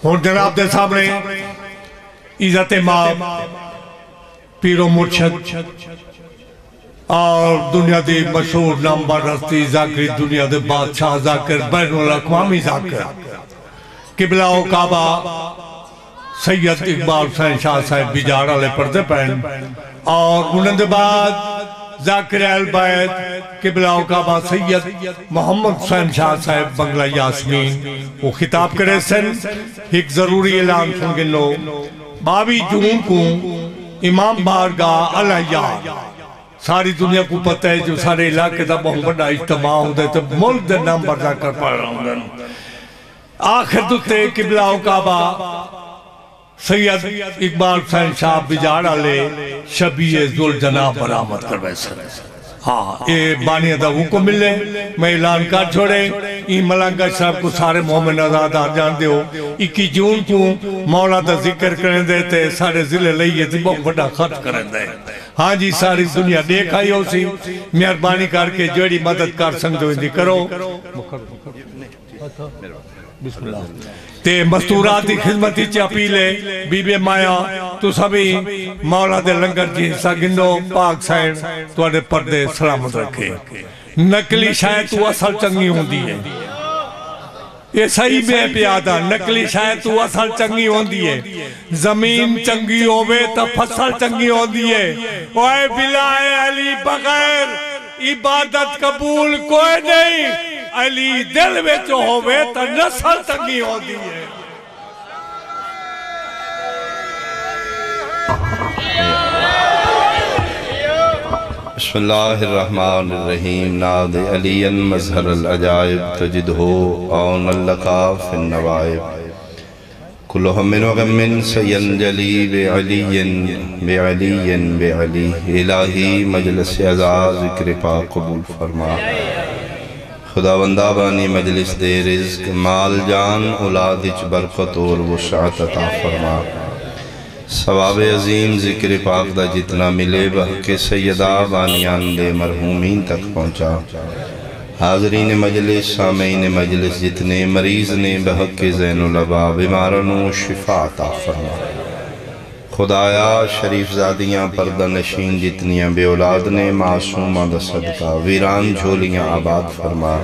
اور جناب دے سامنے عزت ماب پیر و مرشد اور دنیا دی مشہور نامبر ہستی ذاکری دنیا دے بادشاہ ذاکر بین الاقوامی ذاکر قبلہ و کعبہ سید اقبال حسین شاہ صاحب بیجارہ لے پردے پہن اور انہوں دے بعد ذاکر اہل بیت قبلہ و کعبہ سید محمد حسین شاہ صاحب بنگلہ یاسمین وہ خطاب کرے سن ایک ضروری اعلان سن گنو 22 جون کو امام بارگاہ علیہ ساری دنیا کو پتہ ہے جو سارے علاقے دا بہت بڑا اجتماع ہوندے تو ملک دے نام بردہ کر پڑھ رہا ہوں آخر دوتے قبلہ و کعبہ سید اقبال حسین شاہ بیجارہ لے شبیہ ذوالجناح برآمد کر بیسر ہاں اے بانی دا حکم ملے میں اعلان کر چھوڑے این ملنگا صاحب کو سارے مومن آزاد جان دے ہو 21 جون کو مولا دا ذکر کریں دیتے سارے ضلع لئیے تھی بہت بڑا خرچ کریں دے ہاں جی ساری دنیا دیکھا ہی ہو سی مہربانی کر کے جوڑی مدد کر سنگ جو اندی کرو بسم اللہ تے مستوراتی خدمتی چاپی لے بی بی مایا تو سبھی مولا دے لنگر جی حصہ گندو پاک سائن تو اڑے پردے سلامت رکھے نکلی شاید تو اصل چنگی ہوں دی ہے یہ صحیح میں پیادا نکلی شاید تو اصل چنگی ہوں دی ہے زمین چنگی ہوئے تو فصل چنگی ہوں دی ہے اوہ بلائے علی بغیر عبادت قبول کوئی نہیں علی دل میں جو ہوئے تو نسل تنگی ہو دی ہے بسم اللہ الرحمن الرحیم ناد علی مظہر العجائب تجدہو آن اللقا فی النوائب کلہم من وغم سینجلی بعلی بعلی بعلی الہی مجلس عزا ذکر پاک قبول فرما خداوندہ بانی مجلس دے رزق مال جان اولادچ برکت اور وسعت عطا فرما ثواب عظیم ذکر پاک دا جتنا ملے بحق سیدہ بانیان دے مرحومین تک پہنچا حاضرین مجلس سامعین مجلس جتنے مریض نے بحق زین العبا بیمارن و شفا عطا فرما خدایا شریف زادیاں پردہ نشین جتنیاں بے اولاد نے معصومہ دا صدقہ ویران جھولیاں آباد فرما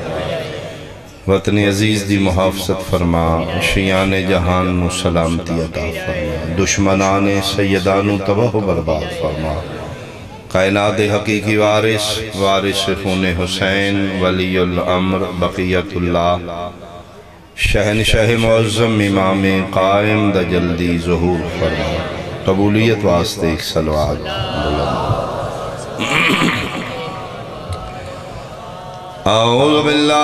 وطن عزیز دی محافظت فرما شیان جہان نو سلامتی عطا فرما دشمنان سیدانو تباہ برباد فرما کائنات حقیقی وارث خون حسین ولی الامر بقیت اللہ شہنشاہ معظم امام قائم دا جلدی ظہور فرما قبولیت واسطے ایک سلوات اعوذ باللہ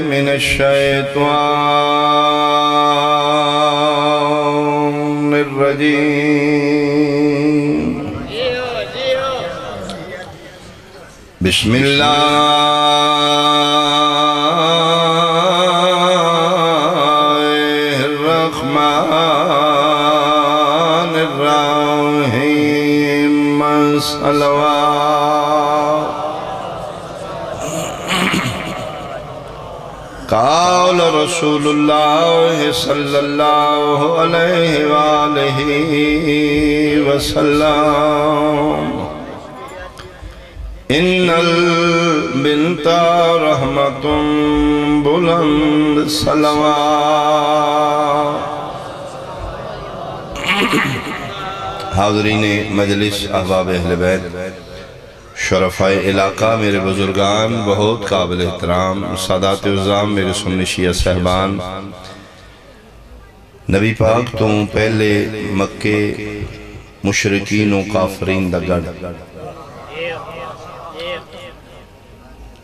من الشیطان الرجیم بسم اللہ قال رسول اللہ صلی اللہ علیہ وآلہ وسلم ان البنت رحمت بلند صلوات حاضرین مجلس احباب اہل بیت شرفاء علاقہ میرے بزرگان بہت قابل احترام سادات عظام میرے سنی شیعہ صاحبان نبی پاک تو پہلے مکے مشرکین و کافرین دا گڑ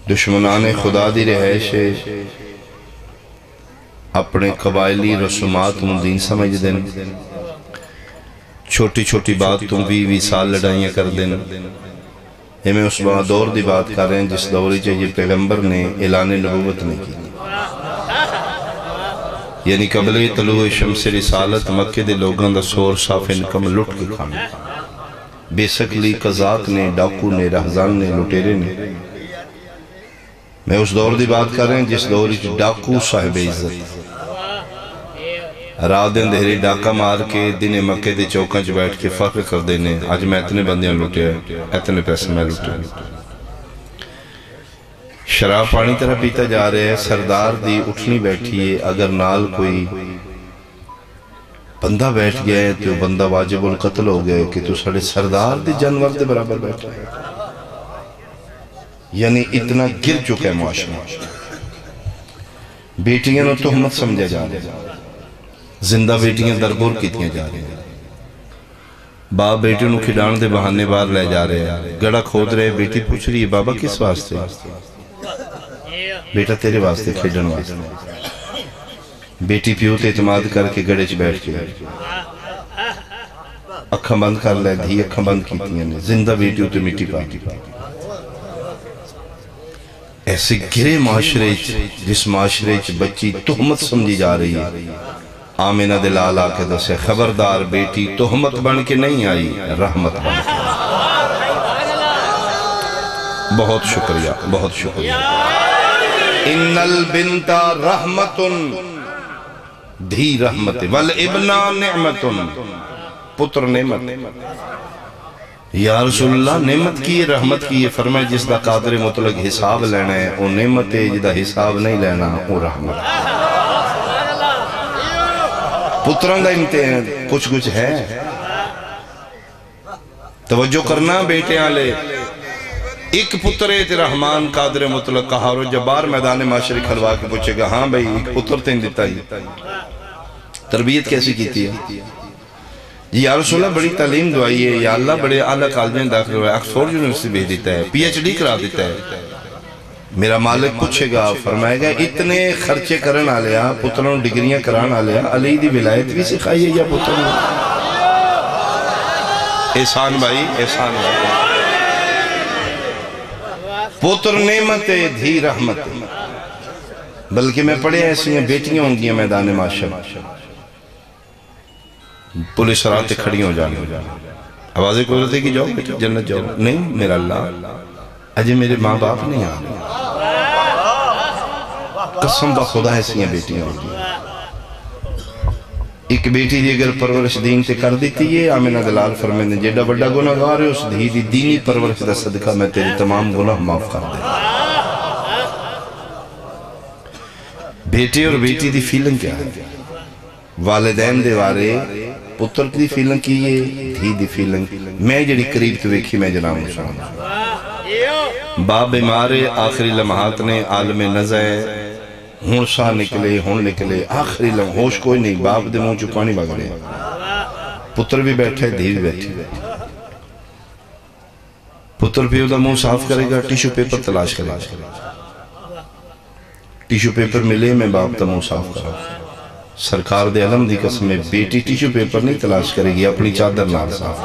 دشمنان خدا دی رہائش اپنے قبائلی رسومات دین سمجھ دیں چھوٹی چھوٹی بات تم بھی سال لڑائیاں کر دیں ہمیں اس دور دی بات کر رہے ہیں جس دوری چاہیے پیغمبر نے اعلان نبوت نے کی یعنی قبل طلوع شمس رسالت مکہ دے لوگاں دا سور صاف انکم لٹ کے کھانا بیسکلی قذاق نے ڈاکو نے رہزان نے لٹیرے نے میں اس دور دی بات کر رہے ہیں جس دور کی ڈاکو صاحب عزت رات دن دہری ڈاکا مار کے دن مکے دے چوکاں چ بیٹھ کے فخر کر دینے آج میں اتنے بندیاں لوٹے ہیں اتنے پیسے میں لوٹے ہیں شراب پانی طرح پیتا جا رہے ہیں سردار دی اٹھنی بیٹھی ہے اگر نال کوئی بندہ بیٹھ گئے تو بندہ واجب القتل ہو گئے کہ تو سڑے سردار دی جانور دے برابر بیٹھا ہے یعنی اتنا گر چکا ہے معاشرہ بیٹیاں نو تہمت سمجھا جا رہے ہیں زندہ بیٹیاں دربور کیتیاں جا رہے ہیں باپ بیٹی نو کھڈان دے بہانے بار لے جا رہے ہیں گڑا کھود رہے بیٹی پوچھ رہی ہے بابا کس واسطے بیٹا تیرے واسطے کھیڈن واسطے بیٹی پیو تے اعتماد کر کے گڑے چ بیٹھ کے اکھاں بند کر لے دھی اکھاں بند کیتیاں نے زندہ بیٹی ہوتے مٹی پا ایسے گرے معاشرے جس معاشرے بچی تہمت سمجھی جا رہی ہے آمینہ دلال آکے دسے خبردار بیٹی تہمت بن کے نہیں آئی رحمت بن کے بہت شکریہ بہت شکریہ ان البنت رحمت دھی رحمت والابنا نعمت پتر نعمت یا رسول اللہ نعمت کی رحمت کی فرمائے جس دا قادر مطلق حساب لینا ہے وہ نعمت ہے جس دا حساب نہیں لینا وہ رحمت پتران دا امتحان کچھ ہے توجہ کرنا بیٹے آلے ایک پتر ہے رحمان قادر مطلق قہار جبار میدان معاشرے کھلوا کے پوچھے گا ہاں بھئی ایک پتر تین دیتا ہی تربیت کیسی کیتی ہے جی یا رسول اللہ بڑی تعلیم دعائی ہے یا اللہ بڑے اعلیٰ کالجیں داخل ہوا ہے آکسفورڈ یونیورسٹی بھیج دیتا ہے پی ایچ ڈی کرا دیتا ہے میرا مالک پوچھے گا فرمائے گا اتنے خرچے کرن آلیا پتروں ڈگریاں کران آلیا علی دی ولایت بھی سکھائیے یا پتروں احسان بھائی احسان بھائی پتر نعمت دھی رحمت بلکہ میں پڑھے ایسی ہیں بیٹیاں ہوں گی میدان معاشر پولیس راتیں کھڑی ہو جانے آوازیں کوئی رہتے کہ جاؤ جنت جاؤ نہیں میرا اللہ اجے میرے ماں باپ نہیں آنے قسم با خدا ایسی ہیں بیٹیاں ہوں گی ایک بیٹی دی اگر پرورش دین سے کر دیتی ہے آمینہ دلال فرمینے جیڑا بڑا گناہ گار ہے اس دی دینی پرورش دا صدقہ میں تیری تمام گناہ معاف کر دے بیٹے اور بیٹی دی فیلنگ کیا ہے والدین دے وارے پتر دی فیلنگ کی ہے دھی دی فیلنگ میں جڑی قریب تو ایک ہی میں جناب مسلم باپ بیمارے آخری لمحات نے عالم نزع ہون سا نکلے آخری لمحہ ہوش کوئی نہیں باپ دے منہ چکانی بگ رہے پتر بھی بیٹھے دھی بھی بیٹھے پتر بھی ادھا منہ صاف کرے گا ٹیشو پیپر تلاش کرے گا ٹیشو پیپر ملے میں باپ دا منہ صاف کرا سرکار دے علم دی قسم میں بیٹی ٹیشو پیپر نہیں تلاش کرے گی اپنی چادر نال صاف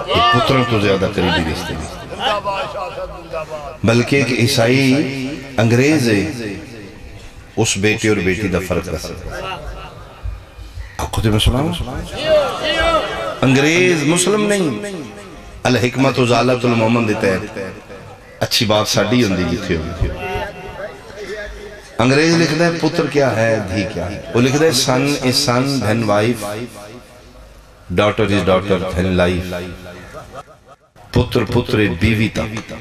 ایک پتروں تو زیادہ قریبی رشتے بھی بلکہ ایک عیسائی انگریز ہے اس بیٹی اور بیٹی دا فرق رسے خود مسلم انگریز مسلم نہیں الحکمت و ذالت المومن دیتا ہے اچھی بات ساڑھی ہوندی جتھے ہوئی انگریز لکھتا ہے پتر کیا ہے دھی کیا ہے وہ لکھتا ہے son is son then wife daughter is daughter then life پتر بیوی تک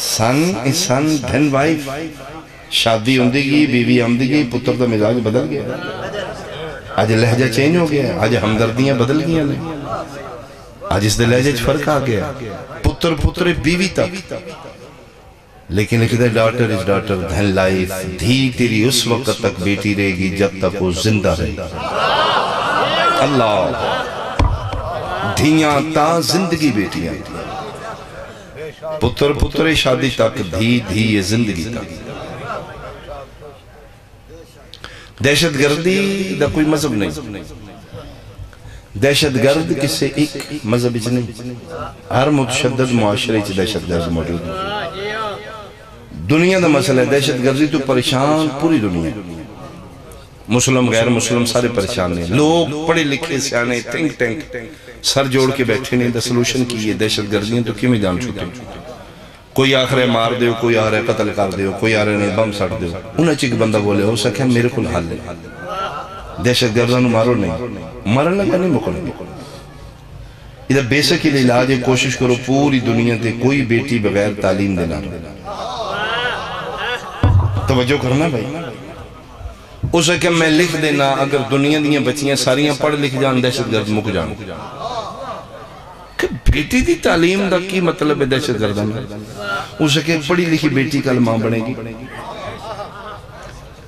son is son then wife شادی ہوندی گی بیوی آمدی گی پتر دا مزاج بدل گیا آج لہجہ چینج ہو گیا آج ہمدردیاں بدل گیا آج اس دے لہجہ فرق آ گیا پتر بیوی تک لیکن لکھتا ہے daughter is daughter Dhan life دھی تیری اس وقت تک بیٹی رہے گی جب تک وہ زندہ رہے گی اللہ دھیاں تا زندگی بیٹیاں پتر شادی تک دھی زندگی تک دہشت گردی دا کوئی مذہب نہیں دہشت گرد کسے ایک مذہب نہیں ہر متشدد معاشرے چھ دہشت گرد موجود ہے دنیا دا مسئلہ ہے دہشت گردی تو پریشان پوری دنیا مسلم غیر مسلم سارے پریشان ہیں لوگ پڑھے لکھے سیانے تھنک ٹینک سر جوڑ کے بیٹھے نہیں، دا سلوشن کی ہے دہشت گردیاں تو کیوں جان چھوٹے، کوئی آخر مار دیو، کوئی آخر قتل کر دیو، کوئی آخر نے بم سٹ دیو، انہیں چیک بندہ بولے ہو سکے میرے کو حل ہے، دہشت گردوں مارو نہیں، مرن لگا نہیں مکن گے۔ ادھر بیسک علاج کوشش کرو پوری دنیا تے کوئی بیٹی بغیر تعلیم دینا، توجہ کرنا بھائی، اسے کہ میں لکھ دینا اگر دنیا دیاں بچیاں ساریاں پڑھ لکھ جان دہشت گرد مک جان، کہ بیٹی دی تعلیم دا کی مطلب ہے دہشت گردہ میں، اسے کہ پڑھی لکھی بیٹی کل ماں بنے گی،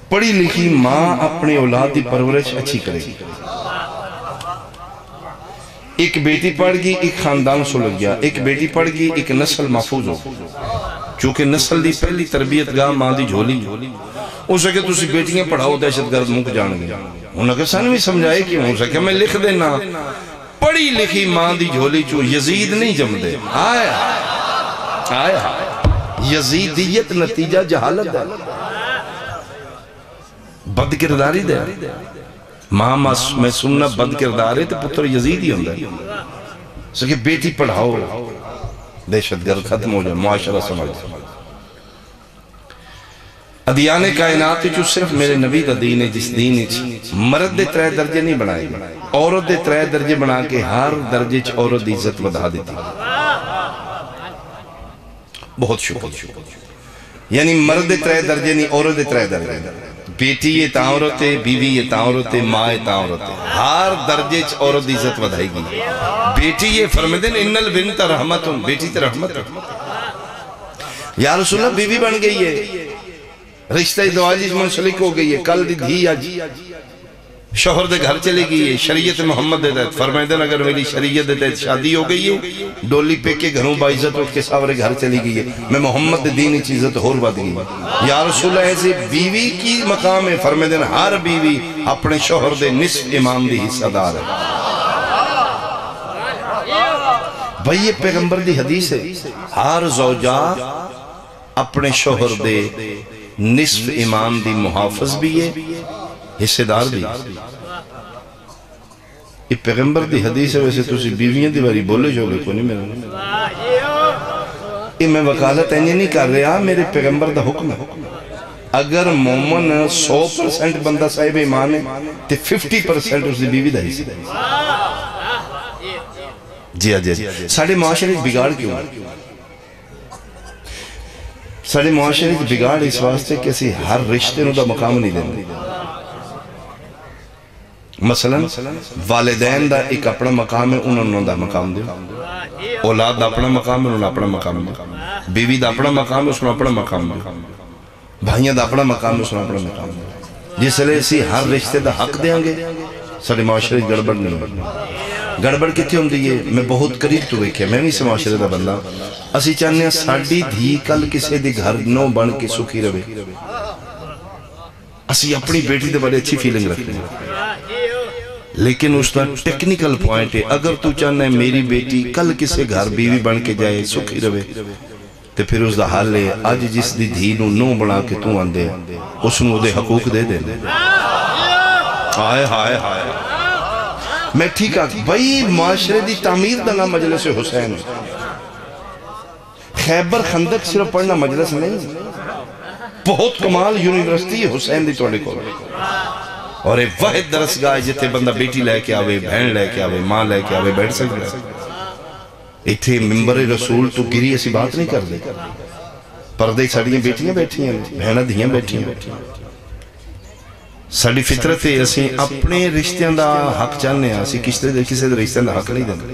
پڑھی لکھی ماں اپنے اولاد دی پرورش اچھی کرے گی، ایک بیٹی پڑھ گئی ایک خاندان سلگ گیا، ایک بیٹی پڑھ گئی ایک نسل محفوظ ہو، چونکہ نسل دی پہلی تربیت گاہ ماں دی جھولی، اسے کہ تسی بیٹیاں پڑھاؤ دہشت گرد مک جان گے، انہوں نے سانوی سمجھائے کیوں، اسے کہ میں لکھ دینا پڑھی لکھی ماں دی جھولی چو یزید نہیں جم دے، آیا یزیدیت نتیجہ جہالت ہے، بد کرداری دے، ماں میں سننا بد کردار ہے تو پتر یزید ہی ہوں گا، اسے کہ بیٹی پڑھاؤ دہشت گرد ختم ہو جائے، معاشرہ سمجھ ادیان کائنات جو صرف میرے نبی دا دین ہے، جس دین ہے مرد دے 3 درجے نہیں بنائے گا، عورت دے 3 درجے بنا کے ہر درجے چ عورت دی عزت بڑھا دیتی، بہت شکر، یعنی مرد دے 3 درجے نہیں عورت دے 3 درجے، بیٹی یہ تا عورت ہے، بیوی یہ تا عورت ہے، ماں یہ تا عورت ہے، ہر درجے چ عورت دی عزت بڑھائے گی، بیٹی یہ فرمدن ان البنت رحمتن، بیٹی تے رحمت، یا رسول اللہ بیوی بن گئی ہے، رشتہ دواجی منسلک ہو گئی ہے، کل دی دھی آج شوہر دے گھر چلے گئی ہے، شریعت محمد دے تحت فرمائدن اگر میری شریعت دے تحت شادی ہو گئی ہے، ڈولی پہ کے گھروں باعزت اٹھ کے ساورے گھر چلی گئی ہے، میں محمد دے دین چیزت اور بات گئی ہے، یا رسول اللہ ایسے بیوی کی مقام ہے، فرمائدن ہر بیوی اپنے شوہر دے نصف امام دی حصہ دار ہے، بھئی یہ پیغمبر دی حدیث ہے، ہر زوجہ اپنے شوہر دے نصف امام دی محافظ بھی ہے، حصے دار بھی، یہ پیغمبر دی حدیث ہے، ویسے تو اسی بیویاں دی باری بولے جو گے کو نہیں میرا، یہ میں وکالت اینی نہیں کر رہا، میرے پیغمبر دا حکم ہے، اگر مومن 100% بندہ صاحب ایمان ہے تو 50% اس دی بیوی دا حصہ جی جی ساڑھے معاشرے بگاڑ کیوں ساڑھے معاشرے بگاڑ اس واسطے کہ اسی ہر رشتے نو دا مقام نہیں دینا، مثلا والدین دا ایک اپنا مقام ہے، انہوں دا مقام دے، اولاد دا اپنا مقام ہے، انہوں اپنا مقام دے، بیوی دا اپنا مقام ہے، اس نے اپنا مقام دے، بھائیاں دا اپنا مقام ہے، اس نے اپنا مقام دے، جس لئے اسی ہر رشتے دا حق دیں گے، ساڑھے معاشرے گڑبڑ نہیں ہوگا، گڑبڑ کتنے ہوں دیئے، میں بہت قریب تو دیکھے، میں بھی سے معاشرے دا بندہ، اسی چاہنے ہیں ساڑھی دھی کل کسے دی گھر نو بن کے سکھی روے، اسی اپنی بیٹی دے بڑے اچھی فیلنگ رکھتے ہیں، لیکن اس کا ٹیکنیکل پوائنٹ ہے، اگر تو چاہنا ہے میری بیٹی کل کسے گھر بیوی بن کے جائے سکھی روے، تو پھر اس دا حال ہے آج جس دی دھی نو بنا کے تو آندے اس نو دے حقوق دے دے ہائے ہائے ہائے میں ٹھیک آگا بھئی معاشرے دی تعمیر دا نام مجلس حسین، خیبر خندق صرف پڑھنا مجلس نہیں، بہت کمال یونیورسٹی حسین دی توڑے کو، اور ایک واحد درسگاہ جتے بندہ بیٹی لے کے آوے، بہن لے کے آوے، ماں لے کے آوے، بیٹھ سکتے ہیں، ایتھے ممبر رسول تو گری ایسی بات نہیں کر دے، پردے ساڑیاں بیٹیاں بیٹھی ہیں، بہنہ دھیاں بیٹھی ہیں، ساڑی فطرت ہے اسی اپنے رشتیاں دا حق چاہنے ہیں، اسی کسی دے رشتیاں دا حق نہیں دینا،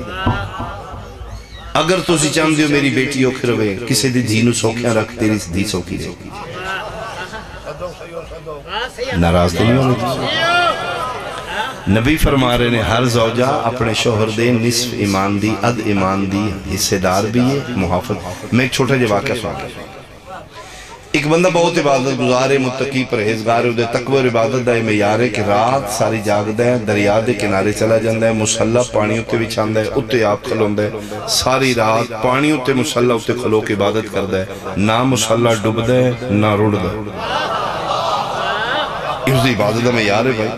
اگر تو اسی چاہن دیو میری بیٹی اوکھ روے، کسی دے دھینو سوکھیاں رکھ تیری دھی سوکھی رہے، ناراض نہیں ہونے نبی فرما رہے ہیں ہر زوجہ اپنے شوہر دے نصف ایمان دی اد ایمان دی حصے دار بھی ہے محافظ۔ میں ایک چھوٹا جو واقعہ سنا ایک بندہ بہت عبادت گزارے متقی پرہیزگار ہے، تقوی اور عبادت دا معیار ہے کہ رات ساری جاگدا ہے، دریا دے کنارے چلا جاندا ہے، مصلی پانی اُتے وچھاندا ہے، اُتے آپ کھلوندا ہے، ساری رات پانی اُتے مصلی اُتے کھلو کے عبادت کردا ہے، نہ مصلی ڈوبدا ہے نہ رڑدا ہے، اس دی عبادت دا معیار ہے بھائی۔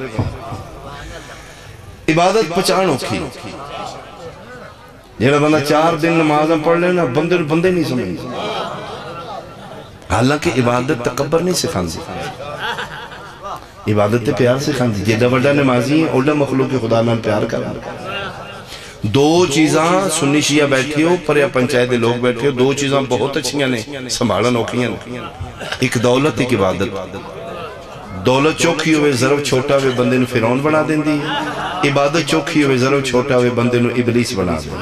عبادت پہچان اوکھی جیڑا بندہ 4 دن نمازاں پڑھ لینا بندے نہیں سمجھ. حالانکہ عبادت تکبر نہیں سکھاندی، عبادت تے پیار سکھاندی. جیڑا بڑا نمازی ہے اوڈا مخلوق خدا نال پیار کرنا. 2 چیزاں سنی شیعہ بیٹھے ہو پریا پنچایت دے لوگ بیٹھے ہو، 2 چیزاں بہت اچھیاں نے سنبھالن اوکھیاں نے. ایک دولت ایک عبادت. دولت چوکھی ہوئے ضرب چھوٹا ہوئے بندے نو فرعون بنا دیں دی، عبادت چوکھی ہوئے ضرب چھوٹا ہوئے بندے نو ابلیس بنا دیں.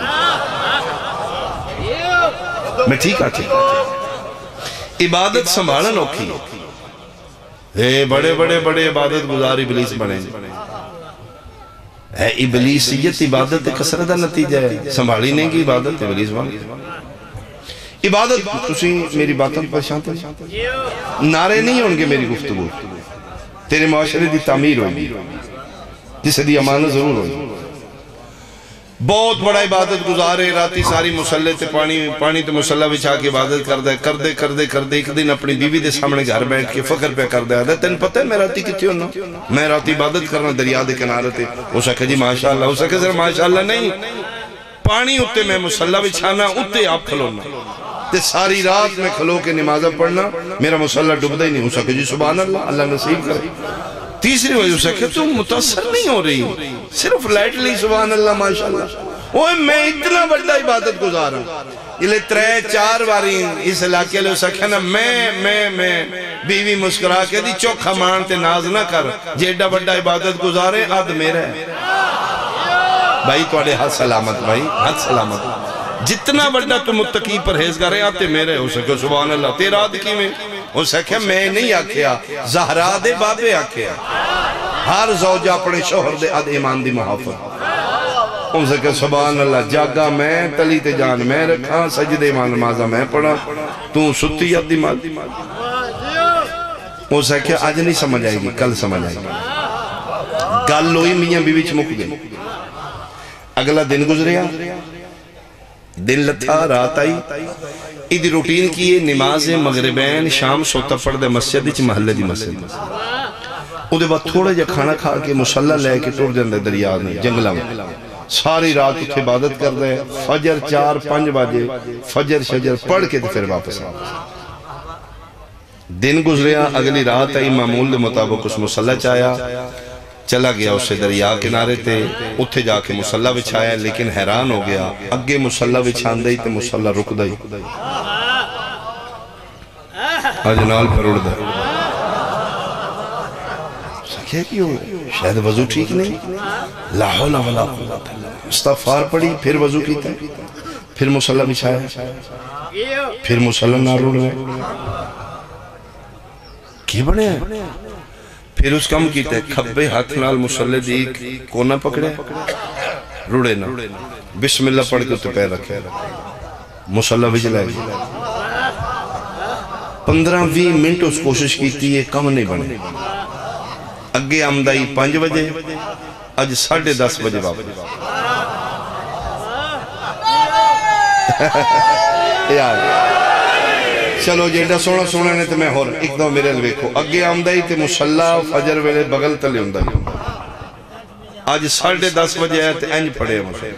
میں ٹھیک آتی عبادت سنبھالن اوکھی ہے. بڑے عبادت گزار ابلیس بنے ہے. ابلیسیت عبادت کثرت دا نتیجہ ہے. سنبھالی نہیں کی عبادت ابلیس بن. عبادت تسی میری باتوں پر شانتے نعرے نہیں ہوں گے. میری گفتگو تیرے معاشرے دی تعمیر ہوگی، جسے دی امانت ضرور ہوگی. بہت بڑا عبادت گزارے راتی ساری مسلح تے پانی تے مسلح بچھا کے عبادت کردے ایک دن اپنی بیوی دے سامنے گھر بیٹھ کے فکر پہ کردے آدھے تین پتہ ہے میں راتی کتھی ہونا، میں راتی عبادت کرنا دریا دے کنارے تے. ہو سکے جی ماشاءاللہ، ہو سکے ذرا ماشاءاللہ نہیں، پانی اتے میں مسلح بچھانا اتے آپ کھلونا تے ساری رات میں کھلو کے نمازہ پڑھنا میرا مسلح ڈبدا ہی نہیں. ہو سکے جی سبحان اللہ، اللہ نصیب کرے. تیسری وجہ سے کہ تم متاثر نہیں ہو رہی، صرف لائٹلی سبحان اللہ ماشاءاللہ. اوہ میں اتنا بڑا عبادت گزارا یہ لے 3-4 باری اس علاقے لے سکھے نا میں بیوی مسکرا کے دی چوکھا مانتے ناز نہ کر جیڈا بڑا عبادت گزارے آدھ میرا ہے. بھائی توڑے ہاتھ سلامت، بھائی ہاتھ سلامت. جتنا بڑا تو متقی پرہیزگار ہیں آتے میرے. ہو سکے سبحان اللہ تیرا آدھکی میں ہو سکے میں نہیں آکھیا زہرا دے بابے آکھیا. ہر زوجہ اپنے شوہر دے آدھ ایمان دی محافظ. ہو سکے سبحان اللہ جاگا میں تلی تے جان میں رکھا سجدے ایمان نمازہ میں پڑھا تو ستی عدی مال. ہو سکے آج نہیں سمجھ آئے گی کل سمجھ آئے گی. گل لوئی میاں بیوی چمک گئی. اگلا دن گزریا، دن لتھا رات آئی. ایدی روٹین کیے نماز مغربین شام سوتا پڑھ دے مسجد چ محلے دی مسجد. او دے بعد تھوڑا جا کھانا کھا کے مسلح لے کے ٹور جاندے دریا میں جنگلہ میں. ساری رات اتھے عبادت کر دے. فجر 4-5 بجے فجر شجر پڑھ کے پھر واپس آ. دن گزریا، اگلی رات آئی، معمول دے مطابق اس مسلح چاہیا چلا گیا اسے دریا کنارے تے اتھے جا کے مسلح بچھایا. لیکن حیران ہو گیا اگے مسلح بچھان دائی تے مسلح رک دائی اجنال پر اڑ دائی. سکھے کیوں شاید وضو ٹھیک نہیں، لا حول ولا قوت استغفار پڑی، پھر وضو کیتا، پھر مسلح بچھایا، پھر مسلح نہ روڑ گئے. کی بڑے ہیں؟ پھر اس کم کیتے کھبے ہاتھ نال مسلح دی کونا پکڑے روڑے نا بسم اللہ پڑھ کے تو پیر رکھے مسلح بھی جلائے. 15-20 منٹ اس کوشش کیتی ہے کم نہیں بنے. اگے آمدائی 5 بجے اج 10:30 بجے واپس. یار چلو جیڑا سونا نے تو میں ہور ایک دو میرے لویکھو اگے آمدائی تے مسلح فجر ویلے بغل تلے ہوندائی. آج 10:30 بجے آئے تے انج پڑے مجھے.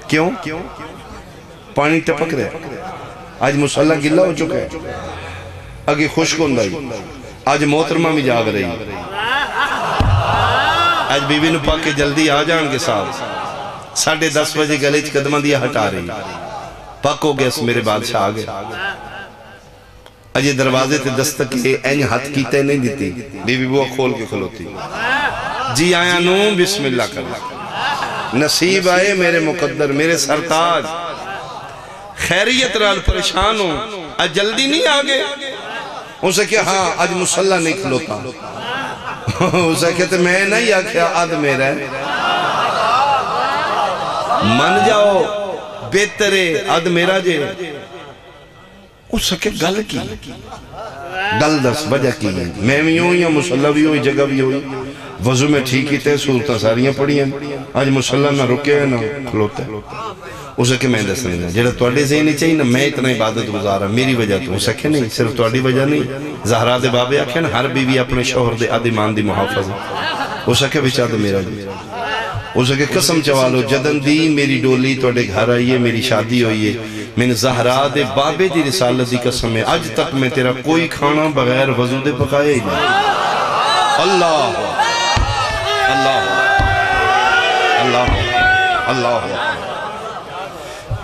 کیوں؟ پانی ٹپک رہے. آج مسلح گلہ ہو چکا ہے، اگے خشک ہوندائی. آج محترمہ بھی جاگ رہی. آج بیوی نو پاک کے جلدی آ جان کے ساتھ 10:30 بجے گلے چ قدمہ دیا ہٹا رہی. پاک ہو گیا میرے بادشاہ آگے. اجے دروازے تے دستک کے این ہاتھ کیتے نہیں دیتی. بیوی بوا کھول کے کھلوتی. جی آیا نو بسم اللہ کر. نصیب آئے میرے مقدر میرے سرتاج، خیریت رال پریشان ہوں، آج جلدی نہیں آگے. ہو سکے ہاں آج مسلح نہیں کھلوتا. ہو سکے تو میں نہیں آکھیا آدھ میرا ہے. من جاؤ بہترے آدھ میرا جے. ہو سکے گل کی گل 10 بجہ کی میں بھی ہوئی یا مسلح بھی ہوئی جگہ بھی ہوئی. وضو میں ٹھیک ہی تے صورتیں ساریاں پڑی ہیں. آج مسلح نہ رکے ہیں نہ کھلوتے. ہو سکے میں دس نہیں جیڑا توڑے ذہنی چاہیے نا میں اتنا عبادت گزارا میری وجہ تو. ہو سکے نہیں صرف توڑی وجہ نہیں. زہرا دے بابے آکھیں ہر بیوی اپنے شوہر دے آدھ ایمان دی محافظ. ہو سکے بچہ تو میرا جی اسے کہ قسم چوالو جدن دی میری ڈولی توڑے گھر آئیے میری شادی ہوئیے میں نے زہرا دے بابے دی رسالت دی قسم ہے آج تک میں تیرا کوئی کھانا بغیر وضو دے پکائے ہی نہیں اللہ اللہ اللہ اللہ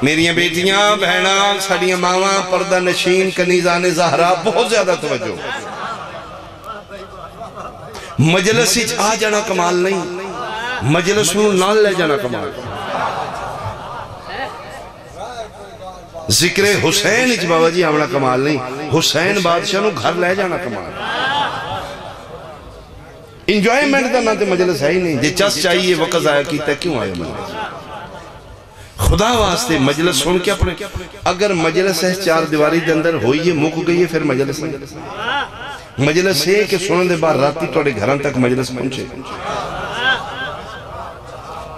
میری بیٹیاں بہناں ساڑیاں ماواں پردہ نشین کنیزان زہرا بہت زیادہ توجہ مجلس ہی آ جانا کمال نہیں مجلس میں نال لے جانا کمال ذکر حسین اچ بابا جی ہمنا کمال نہیں حسین بادشاہ نو گھر لے جانا کمال انجوائمنٹ دا نہ تے مجلس ہے ہی نہیں جے چس چاہیے وقت ضائع کیتا کیوں آئے مجلس خدا واسطے مجلس سن کے اپنے اگر مجلس ہے چار دیواری دے اندر ہوئی ہے مک گئی ہے پھر مجلس نہیں مجلس ہے کہ سنن دے بعد راتی توڑے گھران تک مجلس پہنچے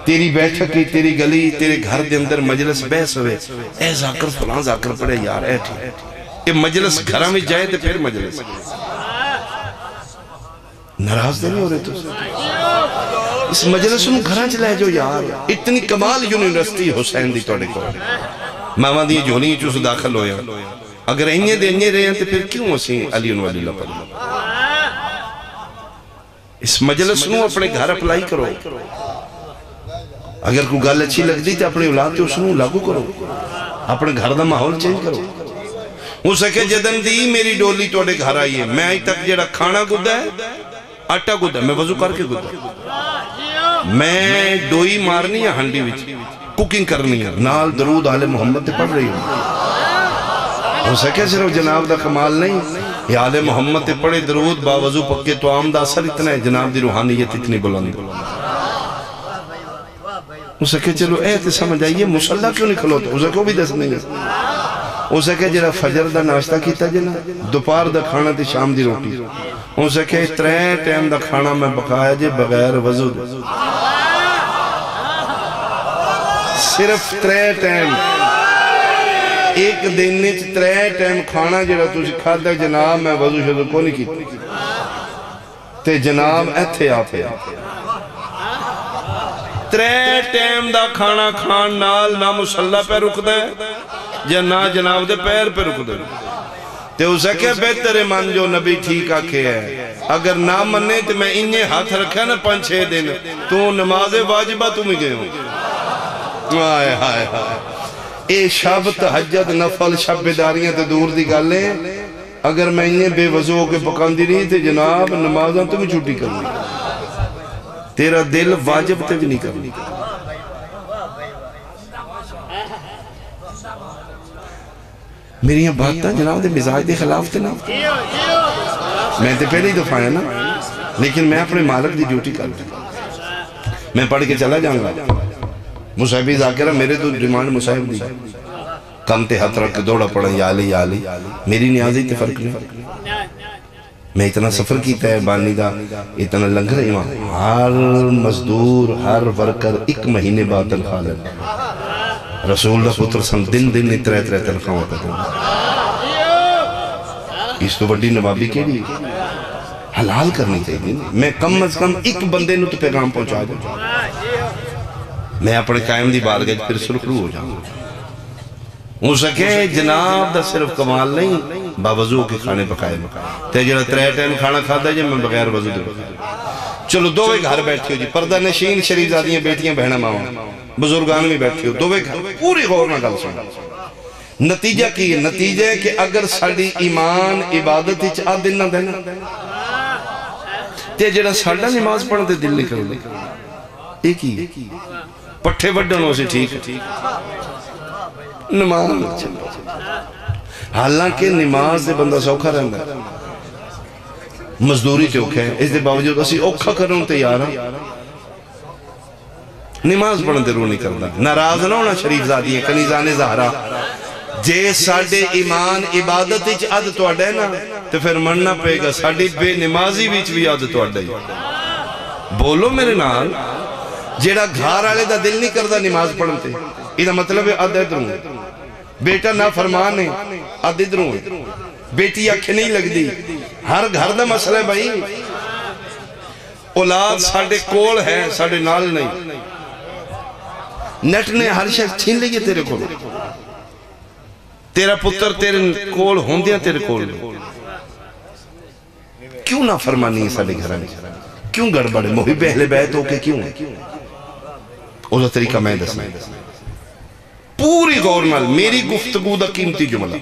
تیری بیٹھک کی تیری گلی تیرے گھر دے اندر مجلس بحث ہوئے اے ذاکر فلان ذاکر پڑے یار اے ٹھیک کہ مجلس گھرہ میں جائے تو پھر مجلس ناراض دے نہیں ہو رہے تو اس مجلس انہوں گھران چلائے جو یار اتنی کمال یونیورسٹی حسین دی توڑے کو ماما دی جھولی چوس داخل ہویا اگر انہیں دے انہیں رہے ہیں تو پھر کیوں اسی علی انہوں علی اللہ پر اس مجلس انہوں اپنے گھر اپلائی کرو اگر کوئی گل اچھی لگ دی تو اپنے اولاد تو اس نو لاگو کرو اپنے گھر دا ماحول چینج کرو وہ سکے جدن دی میری ڈولی توڑے گھر آئی ہے میں آئی تک جڑا کھانا گدہ ہے آٹا گدہ میں وضو کر کے گدہ میں ڈوئی مارنی ہے ہنڈی وچ کوکنگ کرنی ہے نال درود آل محمد پڑھ رہی ہوں وہ سکے صرف جناب دا کمال نہیں یہ آل محمد پڑھے درود با وضو پکے تو عام دا اثر اتنا ہے جناب دی روحانیت اتنی بلند اسے کہ چلو اے تے سمجھ آئیے مسلح کیوں نہیں کھلوتا اسے کو بھی دس نہیں ہے اسے کہ جرا فجر دا ناشتہ کیتا جنا دوپہر دا کھانا تے شام دی روٹی اسے کہ ترے ٹائم دا کھانا میں بقایا جے بغیر وضو دے صرف ترے ٹائم ایک دن نے ترے ٹائم کھانا جرا تو کھا دا جناب میں وضو شدو کو نہیں کیتا تے جناب ایتھے آپ ہے ترے ٹیم دا کھانا کھان نال نہ مسلح پہ رک دے یا نہ جناب دے پیر پہ رک دے تے اسے کہ بہتر من جو نبی ٹھیک آکھے ہے اگر نہ مننے تو میں انہیں ہاتھ رکھا نا 5-6 دن تو نماز واجبہ تم ہی گئے ہوں آئے آئے آئے اے شب تحجد نفل شب بیداریاں تے دور دی گالیں اگر میں انہیں بے وضو کے پکاندی نہیں تے جناب نمازاں تمہیں چھوٹی کر لی تیرا دل واجب تے بھی نہیں کرنی میری یہ بات جناب دے مزاج دے خلاف تے نا میں تے پہلے ہی دفاع ہے نا لیکن میں اپنے مالک دی ڈیوٹی کر دوں میں پڑھ کے چلا جاؤں گا مصاحبی ذاکرہ میرے تو ڈیمانڈ مصاحب دی کم تے ہاتھ رکھ کے دوڑا پڑھا یا علی میری نیازی تے فرق نہیں میں اتنا سفر کیتا ہے بانی دا اتنا لنگر ایمان ہر مزدور ہر ورکر 1 مہینے بعد تنخواہ لگا رسول دا پتر سن دن اترے تنخواہ ہوتا تھا اس تو بڑی نوابی کے لیے حلال کرنی چاہیے میں کم از کم 1 بندے نو تو پیغام پہنچا دوں میں اپنے قائم دی بارگاہ پھر سرخرو ہو جاؤں ہو سکے جناب دا صرف کمال نہیں باوضو کے کھانے پکائے تے جڑا 3 ٹائم کھانا کھاتا ہے جب میں بغیر وضو دے چلو دووے گھر بیٹھی ہو جی پردہ نشین شریف زادیاں بیٹیاں بہنہ ماں بزرگان میں بیٹھی ہو دووے گھر پوری غور نہ گل سن نتیجہ کی ہے نتیجہ ہے کہ اگر ساڑی ایمان عبادت ہی چاہ دل نہ دینا تے جڑا ساڑا نماز پڑھتے دل نہیں کر لے ایک ہی پٹھے وڈنوں سے ٹھیک ہے نماز حالانکہ نماز دے بندہ سوکھا رہندا ہے مزدوری تے اوکھا ہے اس دے باوجود اسی اوکھا کروں تیار ہاں نماز پڑھن تے روح نہیں کرنا ناراض نہ ہونا شریف زادی ہے کنیزان زہرا جے ساڑے ایمان عبادت اچ عد تو اڈے نا تو پھر مننا پے گا ساڑی بے نمازی بیچ بھی عد تو اڈے بولو میرے نال جیڑا گھار آلے دا دل نہیں کردہ نماز پڑھنتے یہ مطلب ہے عد ادھروں بیٹا نہ فرمان ہے عد ادھروں بیٹی آنکھیں نہیں لگ دی ہر گھر دا مسئلہ ہے بھائی اولاد ساڑے کول ہے ساڑے نال نہیں نیٹ نے ہر شخص چھین لئیے تیرے کول تیرا پتر تیرے کول ہوندیاں تیرے کول کیوں نہ فرمانی ساڑے گھرانے کیوں گڑبڑے محب اہل بیت ہو کے کیوں اوزا طریقہ میں دسنا پوری غور نال میری گفتگو دا قیمتی جملہ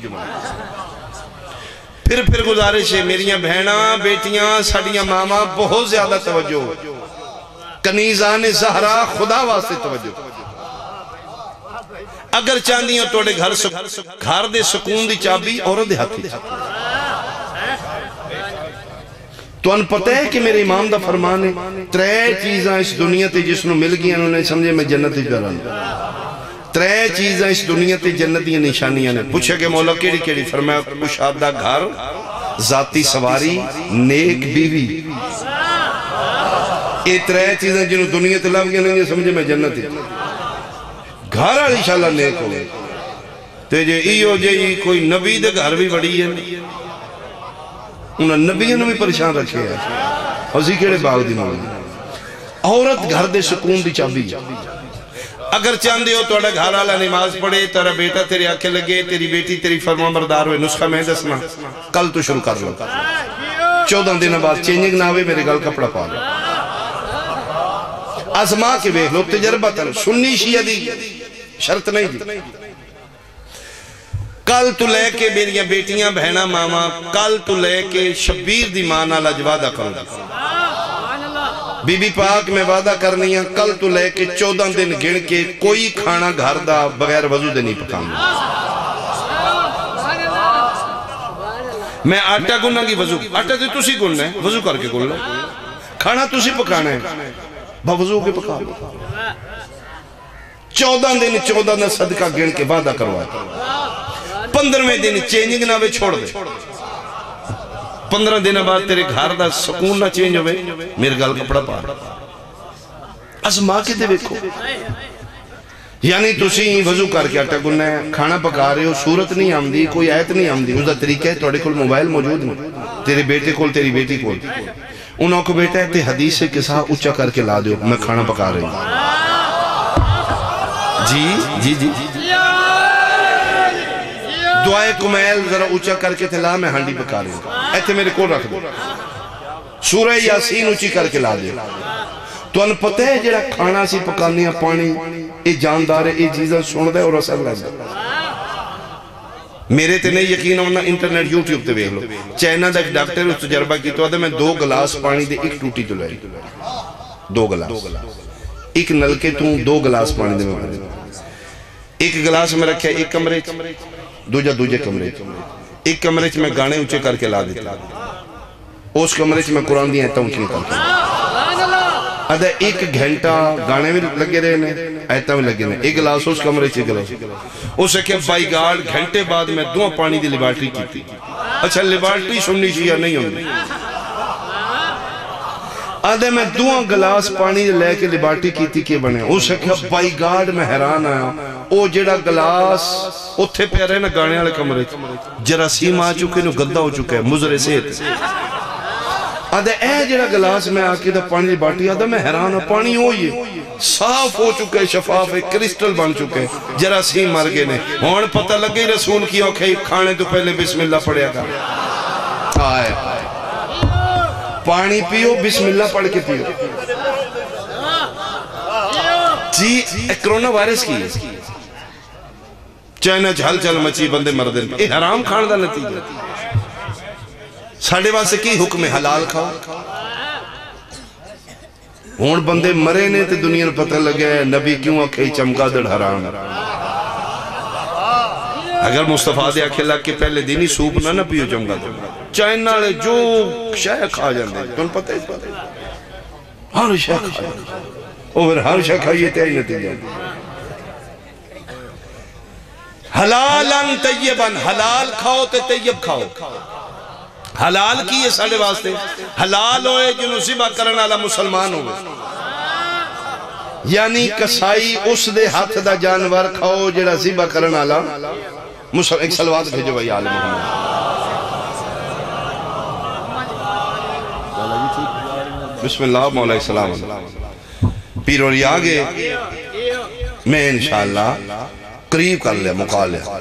پھر گزارش ہے میریاں بہناں بیٹیاں ساڑیاں ماما بہت زیادہ توجہ کنیزان زہرا خدا واسطے توجہ اگر چاندیاں توڑے گھر دے سکون دی چابی عورت دے ہاتھ تو ان پتہ ہے کہ میرے امام دا فرمان ہے 3 چیزاں اس دنیا تے جس نو مل گئی انہوں نے سمجھے میں جنت جران 3 چیزاں اس دنیا تے جنت دی نشانیاں نے پوچھا کہ مولا کیڑی کیڑی فرمایا کشادہ گھر ذاتی سواری نیک بیوی یہ 3 چیزاں جنہوں دنیا تے لگ گئی نہیں سمجھے میں جنت ہے گھر آلی انشاءاللہ نیک ہو تے جے ایو جے کوئی نبی دے گھر بھی بڑی ہے انہاں نبیوں نے بھی پریشان رکھے ہیں اسی کیڑے باغ دی مولی عورت گھر دے سکون دی چابی اگر چاندے ہو توڑا گھر آلہ نماز پڑھے تیرا بیٹا تیرے آنکھیں لگے تیری بیٹی تیری فرمان بردار ہوئے نسخہ میں دسنا کل تو شروع کر لو 14 دن بعد چینجنگ نہ ہوئے میرے گل کپڑا پا لو آزما کے بے لو تجربہ تن سنی شیعہ دی شرط نہیں دی کل تو لے کے میری بیٹیاں بہنا ماما کل تو لے کے شبیر دی مانا لاجوادہ کروں بی بی پاک میں وعدہ کرنی ہے کل تو لے کے 14 دن گن کے کوئی کھانا گھر دا بغیر وضو دے نہیں پکانا میں آٹا گننا کی وضو آٹا تے تسی گننا ہے وضو کر کے گننا کھانا تسی پکانا ہے بوضو کے پکا 14 دن 14 دن صدقہ گن کے وعدہ کروایا 15ویں دن چینجنگ نہ ہوئے چھوڑ دے 15 دن بعد تیرے گھر دا سکون نہ چینج ہوئے میرے گل کپڑا پا ازما کے دے ویکھو یعنی تسی وضو کر کے آٹا گننا ہے کھانا پکا رہے ہو صورت نہیں آمدی کوئی آیت نہیں آمدی اس دا طریقہ ہے توڑے کل موبائل موجود نہیں تیرے بیٹے کل تیری بیٹی کل انہوں کو بیٹا ہے تے حدیث سے کسا اچھا کر کے لا دیو میں کھانا پکا رہی ہوں جی دعائے کمیل ذرا اچھا کر کے لا میں ہانڈی پکا رہی ہوں ایتے میرے کو رکھ دو سورہ یاسین اچھی کر کے لا دیو تو ان پتہ ہے جڑا کھانا سی پکانی ہے پانی اے جاندار ہے اے چیزیں سن دے اور اثر لگ دے میرے تے نہیں یقین ہونا انٹرنیٹ یوٹیوب تے بیک لو چائنا دا ایک ڈاکٹر اس تجربہ کی تو میں 2 گلاس پانی دے ایک ٹوٹی تو لائی 2 گلاس ایک نلکے تو 2 گلاس پانی دے میں ایک گلاس میں رکھے ایک کمرے دوجہ کمرے ایک کمرے میں گانے اونچے کر کے لا دیتا اس کمرے میں قرآن دی آیتاں اونچی کر کے ادھا 1 گھنٹا گانے میں لگے رہے ہیں آیتاں میں لگے رہے ہیں ایک گلاس اس کمرے سے گلاس اسے کہ بائی گارڈ گھنٹے بعد میں 2 پانی دی لیبارٹری کی تھی اچھا لیبارٹری سننی شیعہ نہیں ہوندی آدھے میں 2 گلاس پانی لے کے لیبارٹری کی تھی کہ بنے اسے کہ بائی گارڈ میں حیران آیا او جڑا گلاس اتھے پہ رہے نا گانے والے کمرے جراثیم آ چکے نو گدہ ہو چکے ہیں مضر صحت آدھے اے جڑا گلاس میں آکے دا پانی لیبارٹری آدھے میں حیران ہوں پانی ہوئی ہے صاف ہو چکے شفاف ہے کرسٹل بن چکے جراثیم مر گئے نے ہون پتہ لگے رسول کی اوکھے کھانے تو پہلے بسم اللہ پڑھیا گا آئے پانی پیو بسم اللہ پڑھ کے پیو جی کرونا وائرس کی چائنا جھل چل مچی بندے مردن اے حرام کھان دا نتیجہ ساڑھے واسے کی حکم حلال کھاؤ ہون بندے مرے نے تے دنیا نے پتہ لگے نبی کیوں اکھے چمکا دڑ حرام اگر مصطفیٰ دے اکھے لگ کے پہلے دینی سوپ نہ پیو چمکا دڑ چائنا لے جو شاہ کھا جاندے تو ان پتہ اس پتہ ہر شاہ کھا جاندے اور ہر شاہ کھائیے تے آئی نتیجہ حلالن طیبن حلال کھاؤ تے طیب کھاؤ حلال کی یہ ساڑھے واسطے حلال ہوئے جنہوں ذبح کرنا والا مسلمان ہوئے یعنی کسائی اس دے ہاتھ دا جانور کھاؤ جڑا ذبح کرنا والا ایک سلوات بھیجو بھائی آل محمد بسم اللہ مولا السلام پیر اور آگے میں انشاءاللہ قریب کر لیا مقا لیا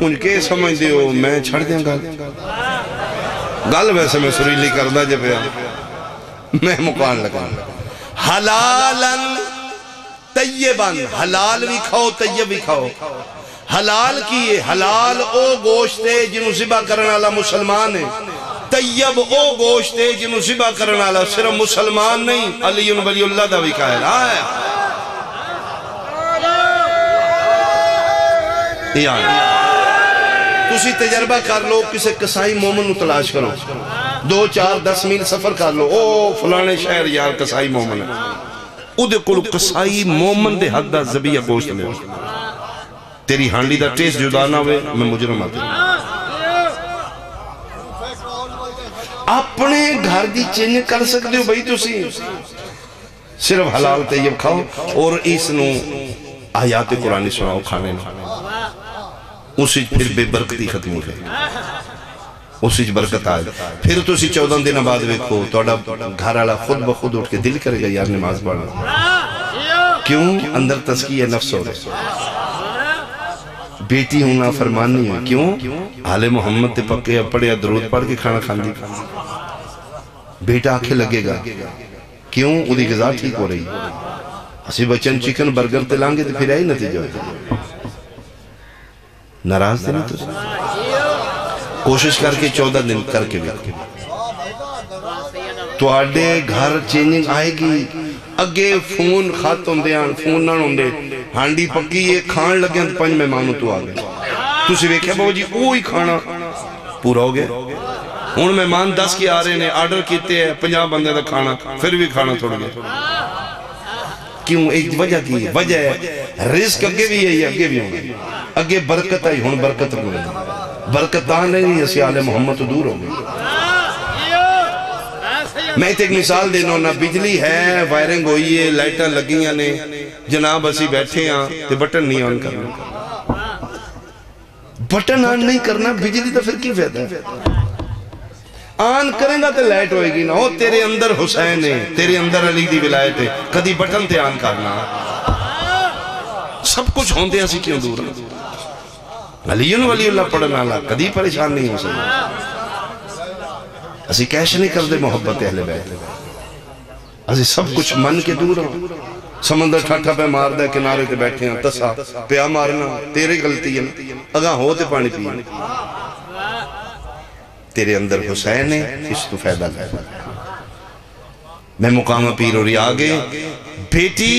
ان کے سمجھ دیو میں چھڑ دیا گل ویسے میں سریلی کردہ جب میں مقان لگا حلالن طیبن حلال بھی کھاؤ طیب بھی کھاؤ حلال کیے حلال او گوشت ہے جنہوں ذبح کرنے والا مسلمان ہے طیب او گوشت ہے جنہوں ذبح کرنے والا صرف مسلمان نہیں علی ولی اللہ دا بھی قائل آئے تسی تجربہ کر لو کسے قصائی مومن نو تلاش کرو 2 4 10 میل سفر کر لو او فلانے شہر یار قصائی مومن ہے او دے کلو قصائی مومن دے حد دا زبیہ گوشت لے تیری ہانڈی دا ٹیسٹ جدا نہ ہوئے میں مجرم آتے اپنے گھر دی چینج کر سکتے ہو بھائی تسی صرف حلال طیب کھاؤ اور اس نو آیات قرآنی سناؤ کھانے نو اسی پھر بے برکتی ختم ہو گئی اسی برکت آئے پھر تو اسی 14 دن بعد ویکھو توڑا گھر والا خود بخود اٹھ کے دل کرے گا یار نماز پڑھنا کیوں اندر تزکیہ نفس ہو رہے بیٹی ہوں نا فرمان نہیں ہوئی کیوں آل محمد تے پکے پڑے درود پڑھ کے کھانا کھان دی بیٹا آنکھیں لگے گا کیوں ادھی غذا ٹھیک ہو رہی اسی بچن چکن برگر تے لانگے تے پھر آئی نتیجہ ہوئی ناراض دے نہیں تو کوشش کر کے 14 دن کر کے بھی تو آڈے گھر چینجنگ آئے گی اگے فون خط ہوندے آن فون نہ ہوندے ہانڈی پکی یہ کھان لگے ہیں 5 مہمانوں تو آگے تو سے ویکھے بابا جی اوہی کھانا پورا ہو گئے ان مہمان 10 کی آ رہے ہیں آرڈر کیتے ہیں 50 بندے دا کھانا پھر بھی کھانا تھوڑ گئے کیوں ایک وجہ کی وجہ ہے رزق اگے بھی ہے اگے بھی ہوگی اگے برکت آئی ہون برکت کو لگی برکت آنے نہیں اسی آل محمد تو دور ہوگی میں ایک مثال دینا نہ بجلی ہے وائرنگ ہوئی ہے لائٹاں لگیاں نے جناب اسی بیٹھے ہیں تے بٹن نہیں آن کرنا بٹن آن نہیں کرنا بجلی تو پھر کی فائدہ ہے آن کریں گا تے لائٹ ہوئے گی نا ہو تیرے اندر حسین ہے تیرے اندر علی دی ولایت ہے کدی بٹن تے آن کرنا سب کچھ ہوندے اسی کیوں دور ہیں علی ولی اللہ پڑھنا اللہ کدی پریشان نہیں ہو سکتا اسی کیش نہیں کر دے محبت اہل بیت اسی سب کچھ من کے دور ہیں سمندر ٹھاٹھا پہ مار دے کنارے تے بیٹھے ہیں تسا پیا مارنا تیرے غلطی ہے اگاں ہو تے پانی پینے تیرے اندر حسین ہے اس تو فائدہ لے میں مقام پیر اور آگے بیٹی